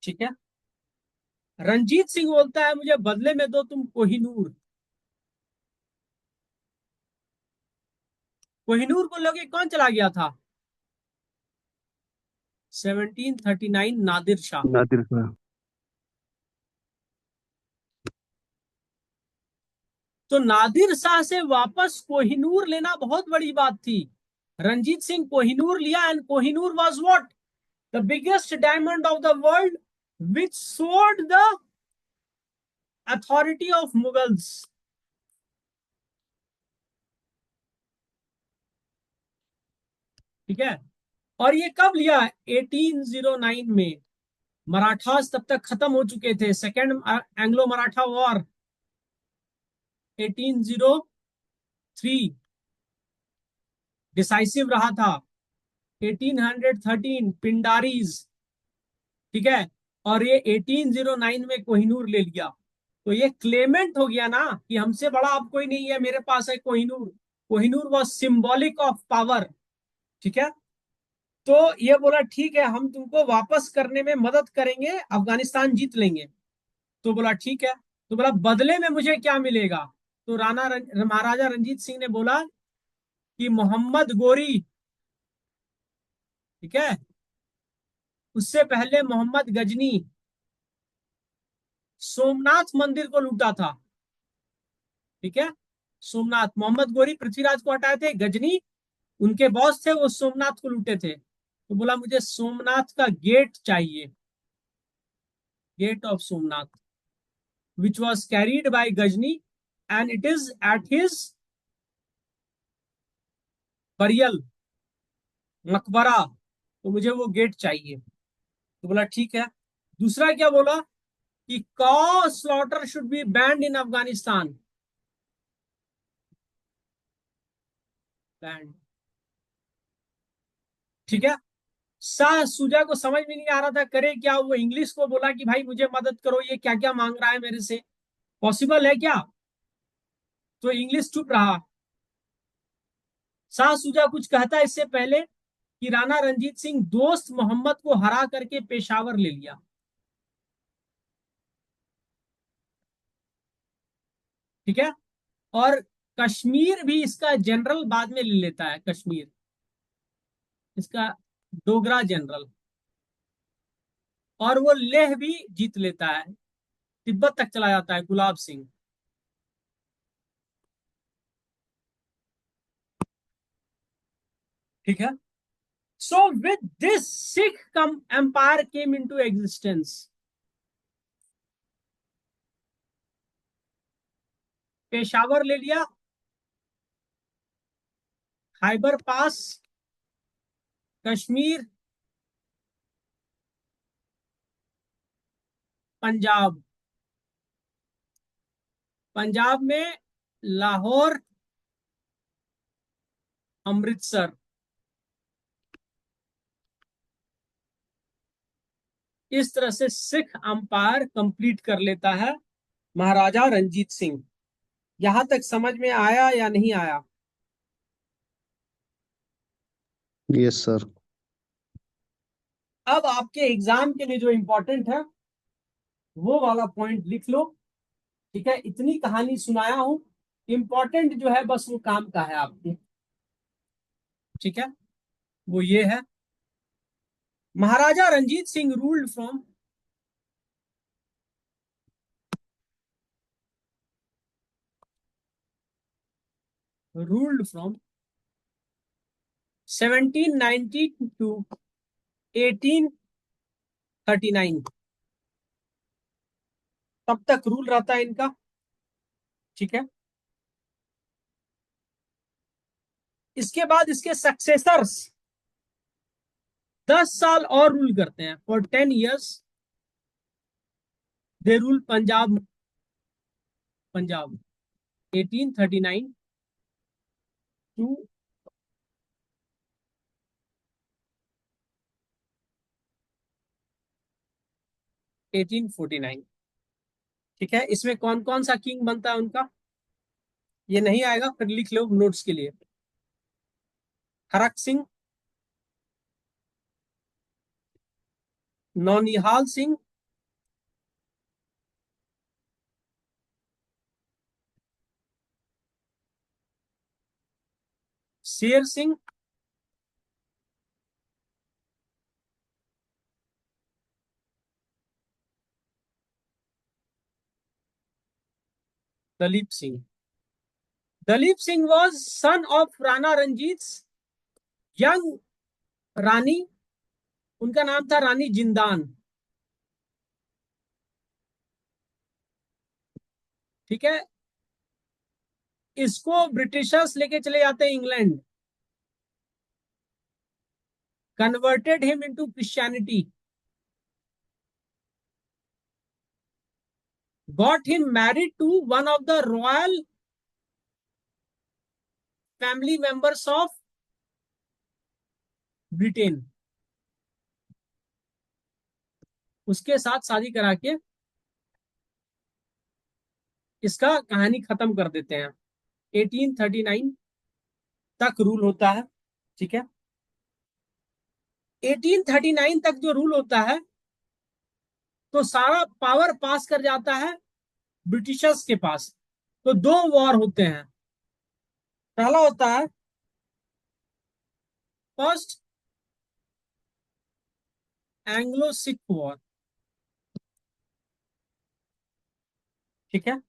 ठीक है, रंजीत सिंह बोलता है मुझे बदले में दो तुम कोहिनूर। कोहिनूर को लेके कौन चला गया था? 1739 नादिर शाह। नादिर शाह। तो नादिर शाह से वापस कोहिनूर लेना बहुत बड़ी बात थी। रंजीत सिंह कोहिनूर लिया, and Kohinoor was what? The biggest diamond of the world which सोड द अथॉरिटी ऑफ मुगल्स। ठीक है, और ये कब लिया? 1809 में। मराठास तब तक खत्म हो चुके थे, second Anglo Maratha war 1803 decisive रहा था। 1813 पिंडारीज। ठीक है, और ये 1809 में कोहिनूर ले लिया। तो ये क्लेमेंट हो गया ना कि हमसे बड़ा अब कोई नहीं है, मेरे पास है Kohinoor. Kohinoor was symbolic of power. ठीक है, तो ये बोला ठीक है हम तुमको वापस करने में मदद करेंगे, अफगानिस्तान जीत लेंगे। तो बोला ठीक है। तो बोला बदले में मुझे क्या मिलेगा? तो महाराजा रंजीत सिंह ने बोला कि मोहम्मद गोरी, ठीक है, उससे पहले मोहम्मद गजनी, सोमनाथ मंदिर को लूटा था। ठीक है, सोमनाथ, मोहम्मद गोरी पृथ्वीराज को हटाए थे, गजनी उनके बॉस थे, वो सोमनाथ को लूटे थे। तो बोला मुझे सोमनाथ का गेट चाहिए, gate of Somnath, which was carried by Gajni, and it is at his burial, मकबरा। तो मुझे वो गेट चाहिए। तो बोला ठीक है। दूसरा क्या बोला कि कॉ slaughter should be band in Afghanistan, band. ठीक है, शाह सुजा को समझ में नहीं आ रहा था करे क्या, वो इंग्लिश को बोला कि भाई मुझे मदद करो, ये क्या क्या मांग रहा है मेरे से, पॉसिबल है क्या? तो इंग्लिश चुप रहा। शाह सुजा कुछ कहता इससे पहले कि राणा रंजीत सिंह दोस्त मोहम्मद को हरा करके पेशावर ले लिया। ठीक है। और कश्मीर भी इसका जनरल बाद में ले लेता है, कश्मीर इसका डोगरा जनरल। और वो लेह भी जीत लेता है, तिब्बत तक चला जाता है गुलाब सिंह। ठीक है। So with this Sikh come empire came into existence. Peshawar ले लिया, खैबर पास, कश्मीर, पंजाब। पंजाब में लाहौर, अमृतसर। इस तरह से सिख अंपायर कंप्लीट कर लेता है महाराजा रंजीत सिंह। यहां तक समझ में आया या नहीं आया? Yes sir. अब आपके एग्जाम के लिए जो इंपॉर्टेंट है वो वाला पॉइंट लिख लो। ठीक है, इतनी कहानी सुनाया हूं, इंपॉर्टेंट जो है बस वो काम का है आपके। ठीक है, वो ये है, Maharaja Ranjit Singh ruled from, ruled from 1790 to 1839 तब तक रूल रहता है इनका। ठीक है। इसके बाद इसके सक्सेसर्स 10 साल और रूल करते हैं, for 10 years they rule Punjab. Punjab 1839 to 1849। ठीक है, इसमें कौन कौन सा किंग बनता है उनका, ये नहीं आएगा, फिर लिख लो नोट्स के लिए। खड़क Singh, Naunihal Singh, Sher Singh, Dalip Singh. Dalip Singh was son of Rana Ranjit young rani, उनका नाम था रानी जिंदान। ठीक है, इसको ब्रिटिशर्स लेके चले जाते हैं England, converted him into Christianity, got him married to one of the royal family members of Britain. उसके साथ शादी करा के इसका कहानी खत्म कर देते हैं। 1839 तक रूल होता है। ठीक है, 1839 तक जो रूल होता है तो सारा पावर पास कर जाता है ब्रिटिशर्स के पास। तो दो वॉर होते हैं, पहला होता है फर्स्ट एंग्लो सिख वॉर। ठीक है,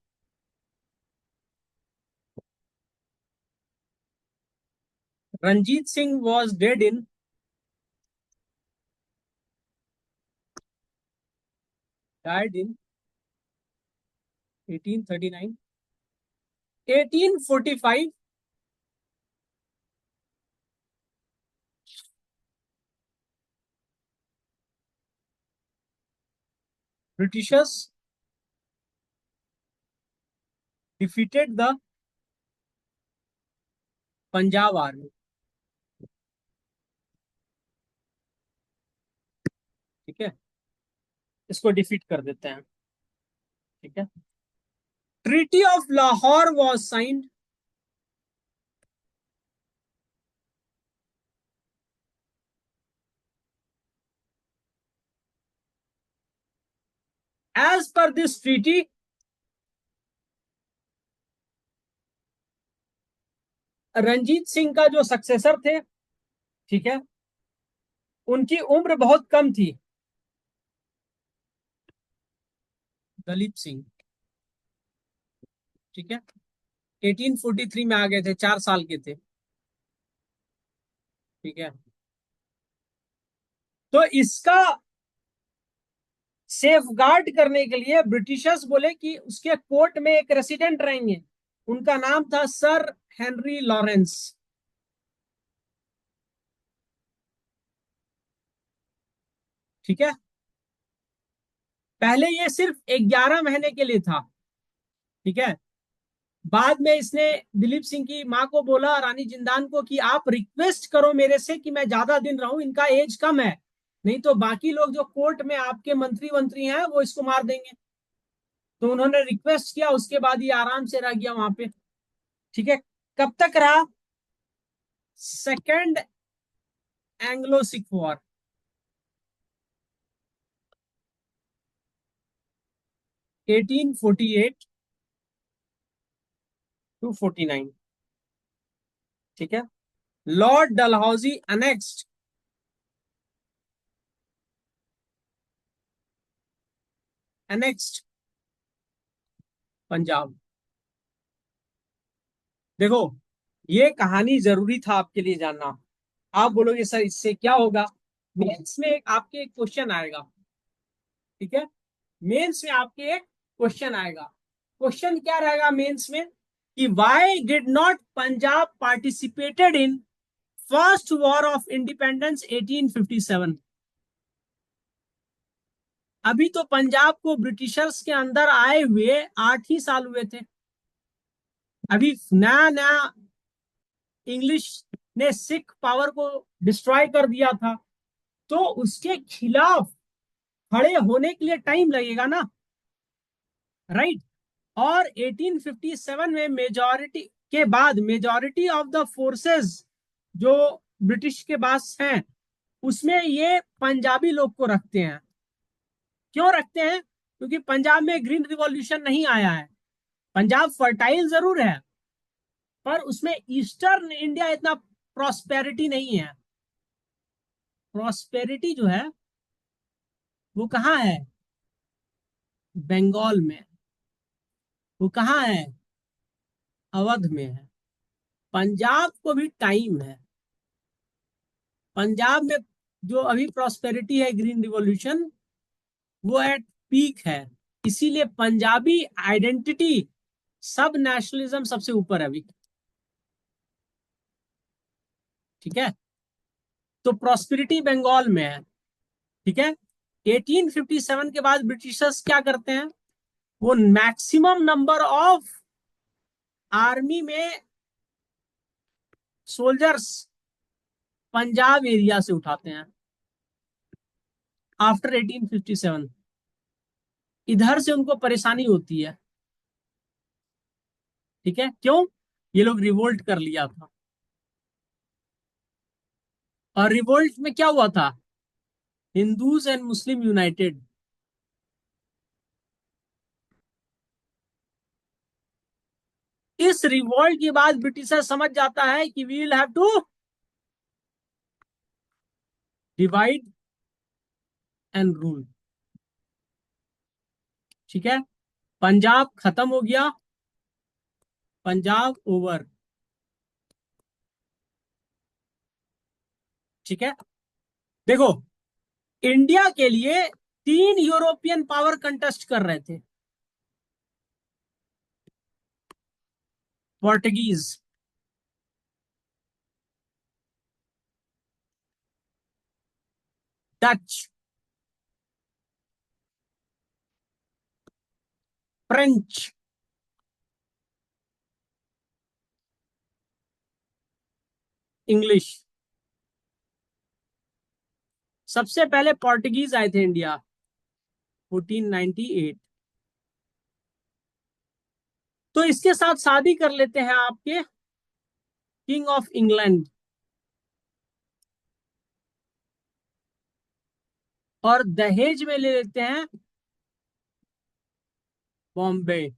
Ranjit Singh was dead in, died in 1839। 1845 Britishers defeated the Punjab army. ठीक है, इसको डिफीट कर देते हैं। ठीक है, treaty of Lahore was signed as per this treaty Ranjit Singh का जो सक्सेसर थे, ठीक है, उनकी उम्र बहुत कम थी, दलीप सिंह। ठीक है, 1843 में आ गए थे, 4 साल के थे। ठीक है, तो इसका सेफ गार्ड करने के लिए ब्रिटिशर्स बोले कि उसके कोर्ट में एक रेसिडेंट रहेंगे, उनका नाम था सर हेनरी लॉरेंस। ठीक है, पहले ये सिर्फ 11 महीने के लिए था। ठीक है, बाद में इसने दिलीप सिंह की मां को बोला, रानी जिंदान को, कि आप रिक्वेस्ट करो मेरे से कि मैं ज्यादा दिन रहूं, इनका एज कम है, नहीं तो बाकी लोग जो कोर्ट में आपके मंत्री मंत्री हैं वो इसको मार देंगे। तो उन्होंने रिक्वेस्ट किया, उसके बाद ये आराम से रह गया वहां पे। ठीक है, कब तक रहा? Second Anglo Sikh war, 1848 to 49। ठीक है, लॉर्ड डलहौजी अनेक्स्ड पंजाब। देखो, ये कहानी जरूरी था आपके लिए जानना। आप बोलोगे सर इससे क्या होगा? मेंस में आपके एक क्वेश्चन आएगा। ठीक है, मेंस में आपके एक क्वेश्चन आएगा। क्वेश्चन क्या रहेगा मेंस में? कि why did not Punjab participated in first war of independence 1857? अभी तो पंजाब को ब्रिटिशर्स के अंदर आए हुए 8 ही साल हुए थे। अभी नया नया इंग्लिश ने सिख पावर को डिस्ट्रॉय कर दिया था, तो उसके खिलाफ खड़े होने के लिए टाइम लगेगा ना, राइट? और 1857 में मेजॉरिटी के बाद मेजॉरिटी ऑफ द फोर्सेस जो ब्रिटिश के पास हैं, उसमें ये पंजाबी लोग को रखते हैं। क्यों रखते हैं? क्योंकि पंजाब में ग्रीन रिवॉल्यूशन नहीं आया है। पंजाब फर्टाइल जरूर है, पर उसमें ईस्टर्न इंडिया इतना प्रॉस्पेरिटी नहीं है। प्रॉस्पेरिटी जो है वो कहाँ है? बंगाल में। वो कहाँ है? अवध में है। पंजाब को भी टाइम है। पंजाब में जो अभी प्रॉस्पेरिटी है, ग्रीन रिवॉल्यूशन, वो एट पीक है। इसीलिए पंजाबी आइडेंटिटी, सब नेशनलिज्म सबसे ऊपर है अभी। ठीक है, तो प्रॉस्पेरिटी बंगाल में है। ठीक है, 1857 के बाद ब्रिटिशर्स क्या करते हैं? वो मैक्सिमम नंबर ऑफ आर्मी में सोल्जर्स पंजाब एरिया से उठाते हैं आफ्टर 1857। इधर से उनको परेशानी होती है। ठीक है, क्यों? ये लोग रिवोल्ट कर लिया था। और रिवोल्ट में क्या हुआ था? Hindus and Muslim united. इस रिवोल्ट के बाद ब्रिटिशर समझ जाता है कि we will have to divide and rule. ठीक है, पंजाब खत्म हो गया, पंजाब ओवर। ठीक है, देखो, इंडिया के लिए 3 यूरोपियन पावर कंटेस्ट कर रहे थे। Portuguese, Dutch, French, English. सबसे पहले पोर्टुगीज आए थे इंडिया 1498। तो इसके साथ शादी कर लेते हैं आपके किंग ऑफ इंग्लैंड, और दहेज में ले लेते हैं बॉम्बे।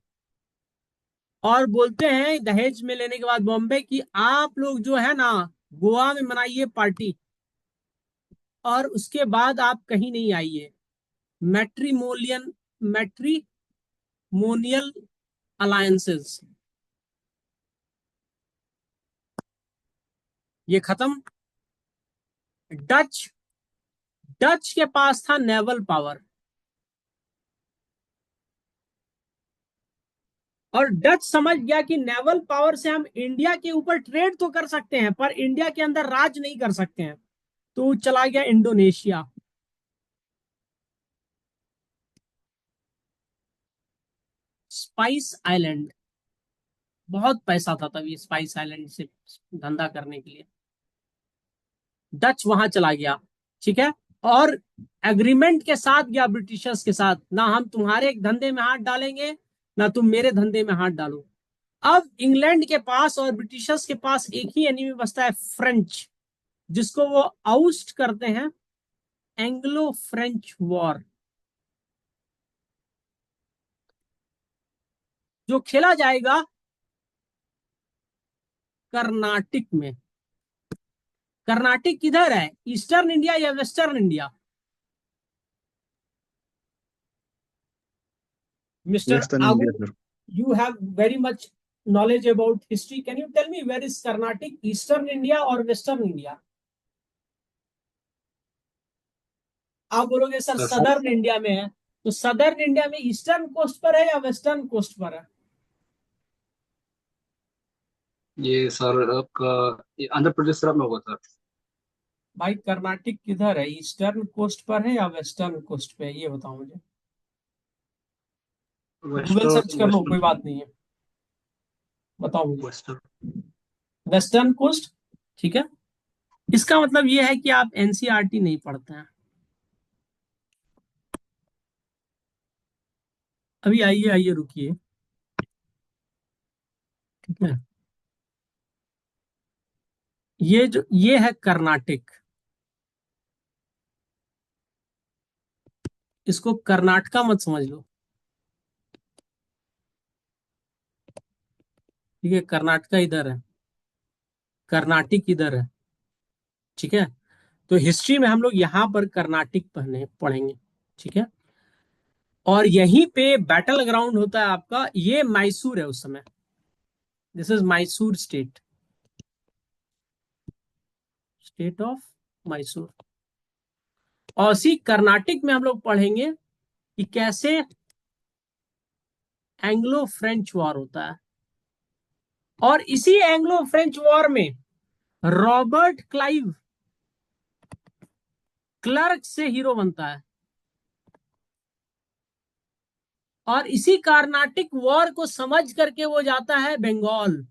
और बोलते हैं दहेज में लेने के बाद बॉम्बे की, आप लोग जो है ना गोवा में मनाइए पार्टी, और उसके बाद आप कहीं नहीं आइए। मैट्रिमोनियल मैट्रिमोनियल अलायंसेस ये खत्म। डच डच के पास था नेवल पावर, और डच समझ गया कि नेवल पावर से हम इंडिया के ऊपर ट्रेड तो कर सकते हैं पर इंडिया के अंदर राज नहीं कर सकते हैं। तो चला गया इंडोनेशिया। स्पाइस आइलैंड, बहुत पैसा था तभी स्पाइस आइलैंड से धंधा करने के लिए। डच वहां चला गया, ठीक है। और एग्रीमेंट के साथ गया ब्रिटिशर्स के साथ, ना हम तुम्हारे धंधे में हाथ डालेंगे ना तुम मेरे धंधे में हाथ डालो। अब इंग्लैंड के पास और ब्रिटिशर्स के पास एक ही एनिमी बचता है, फ्रेंच, जिसको वो आउस्ट करते हैं, एंग्लो फ्रेंच वॉर, जो खेला जाएगा कर्नाटक में। कर्नाटक किधर है, ईस्टर्न इंडिया या वेस्टर्न इंडिया? मिस्टर Western आगू, India, sir. you have very much knowledge about history. Can you tell me where is Karnataka, Eastern India or Western India? आप बोलोगे सर सर सदर्न इंडिया में है, तो southern India में eastern coast पर है या वेस्टर्न कोस्ट पर है? ये सर आपका ये आंध्र प्रदेश तरफ में होगा सर। भाई कर्नाटक किधर है, ईस्टर्न कोस्ट पर है या वेस्टर्न कोस्ट पे है, ये बताओ मुझे। गूगल सर्च वेस्टर्न कर लो, कोई वेस्टर्न बात नहीं है, बताओ मुझे। वेस्टर्न। वेस्टर्न कोस्ट, ठीक है। इसका मतलब ये है कि आप एनसीईआरटी नहीं पढ़ते हैं। अभी आइए आइए रुकिए, ठीक है। ये है कर्नाटक, इसको कर्नाटका मत समझ लो, ठीक है। कर्नाटका इधर है, कर्नाटक इधर है, ठीक है। तो हिस्ट्री में हम लोग यहाँ पर कर्नाटक पढ़ेंगे, ठीक है। और यहीं पे बैटल ग्राउंड होता है आपका, ये मैसूर है उस समय, this is Mysore state, state of Mysore. और इसी कर्नाटक में हम लोग पढ़ेंगे कि कैसे एंग्लो फ्रेंच वॉर होता है। और इसी एंग्लो फ्रेंच वॉर में रॉबर्ट क्लाइव क्लर्क से हीरो बनता है। और इसी कर्नाटक वॉर को समझ करके वो जाता है बंगाल,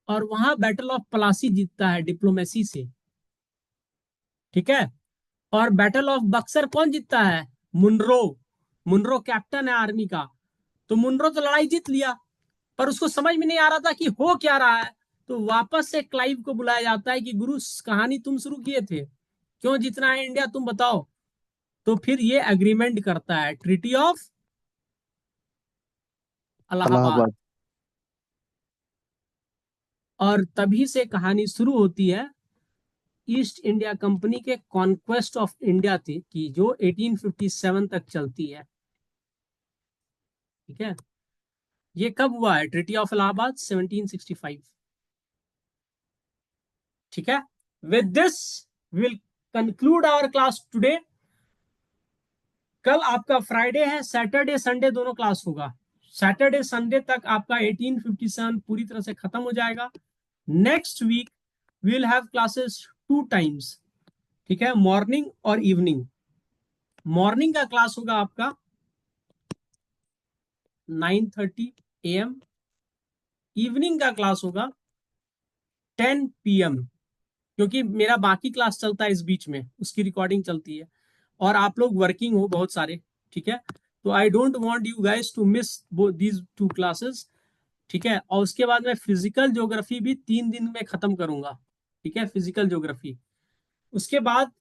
और वहां बैटल ऑफ प्लासी जीतता है डिप्लोमेसी से, ठीक है। और बैटल ऑफ बक्सर कौन जीतता है, मुनरो। मुनरो कैप्टन है आर्मी का। तो मुनरो तो लड़ाई जीत लिया, पर उसको समझ में नहीं आ रहा था कि हो क्या रहा है। तो वापस से क्लाइव को बुलाया जाता है कि गुरु कहानी तुम शुरू किए थे, क्यों जीतना है इंडिया तुम बताओ। तो फिर ये एग्रीमेंट करता है, ट्रीटी ऑफ इलाहाबाद। Allahabad. और तभी से कहानी शुरू होती है ईस्ट इंडिया कंपनी के कॉन्क्वेस्ट ऑफ इंडिया थी, की जो 1857 तक चलती है, ठीक है। ये कब हुआ है, ट्रीटी ऑफ इलाहाबाद 1765, ठीक है। With this will conclude our class today. कल आपका फ्राइडे है, सैटरडे संडे दोनों क्लास होगा। सैटरडे संडे तक आपका 1857 पूरी तरह से खत्म हो जाएगा। Next week we will have classes 2 times, ठीक है, मॉर्निंग और इवनिंग। मॉर्निंग का क्लास होगा आपका 9:30 AM, इवनिंग का क्लास होगा 10 PM। क्योंकि मेरा बाकी क्लास चलता है इस बीच में, उसकी रिकॉर्डिंग चलती है, और आप लोग वर्किंग हो बहुत सारे, ठीक है। तो I don't want you guys to miss these 2 classes, ठीक है। और उसके बाद मैं फिजिकल ज्योग्राफी भी 3 दिन में खत्म करूंगा, ठीक है, फिजिकल ज्योग्राफी। उसके बाद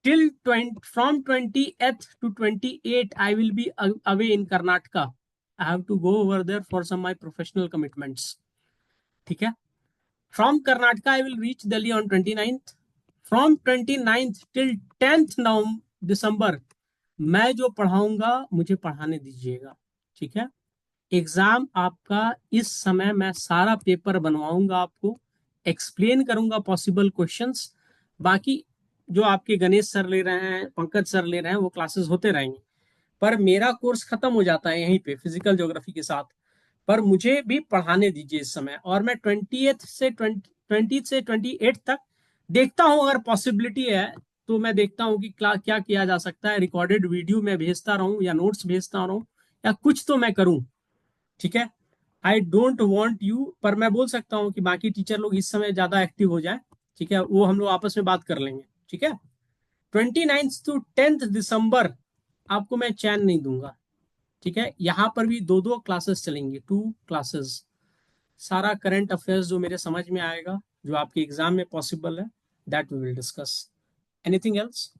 till 20 from 20th to 28 I will be away in Karnataka. I have to go over there for some my professional commitments, ठीक है। From Karnataka I will reach Delhi on 29th. From 29th till 10th now December मैं जो पढ़ाऊंगा मुझे पढ़ाने दीजिएगा, ठीक है। एग्जाम आपका इस समय मैं सारा पेपर बनवाऊंगा, आपको एक्सप्लेन करूंगा पॉसिबल क्वेश्चंस। बाकी जो आपके गणेश सर ले रहे हैं, पंकज सर ले रहे हैं, वो क्लासेस होते रहेंगे। पर मेरा कोर्स खत्म हो जाता है यहीं पे फिजिकल ज्योग्राफी के साथ। पर मुझे भी पढ़ाने दीजिए इस समय, और मैं 20 से 28 तक देखता हूँ, अगर पॉसिबिलिटी है तो मैं देखता हूँ कि क्या किया जा सकता है। रिकॉर्डेड वीडियो मैं भेजता रहूँ या नोट्स भेजता रहूँ या कुछ तो मैं करूँ, ठीक है। आई डोंट वॉन्ट यू, पर मैं बोल सकता हूँ कि बाकी टीचर लोग इस समय ज्यादा एक्टिव हो जाए, ठीक है, वो हम लोग आपस में बात कर लेंगे, ठीक है। 29 to 10 दिसंबर आपको मैं चैन नहीं दूंगा, ठीक है। यहाँ पर भी 2-2 क्लासेस चलेंगी, 2 क्लासेस। सारा करंट अफेयर्स जो मेरे समझ में आएगा, जो आपके एग्जाम में पॉसिबल है, that we will discuss. Anything else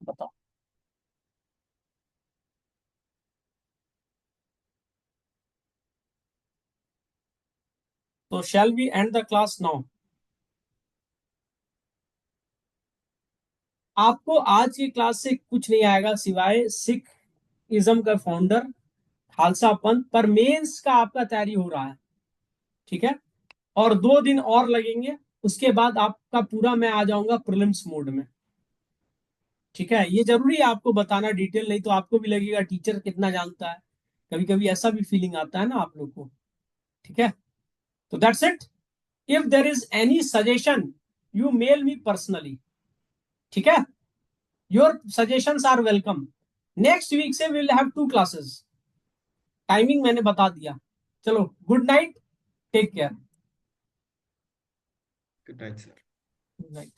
बताओ। तो shall we end the class now. आपको आज की क्लास से कुछ नहीं आएगा सिवाय सिख इज्म का फाउंडर खालसा पंथ, पर मेंस का आपका तैयारी हो रहा है, ठीक है। और 2 दिन और लगेंगे, उसके बाद आपका पूरा मैं आ जाऊंगा प्रीलिम्स मोड में, ठीक है। ये जरूरी है आपको बताना डिटेल, नहीं तो आपको भी लगेगा टीचर कितना जानता है, कभी कभी ऐसा भी फीलिंग आता है ना आप लोग को, ठीक है। तो that's it. If there is any suggestion you mail me personally, ठीक है। Your suggestions are welcome. Next week से विल हैव 2 क्लासेस, टाइमिंग मैंने बता दिया। चलो, good night, take care. Good night, sir. Good night.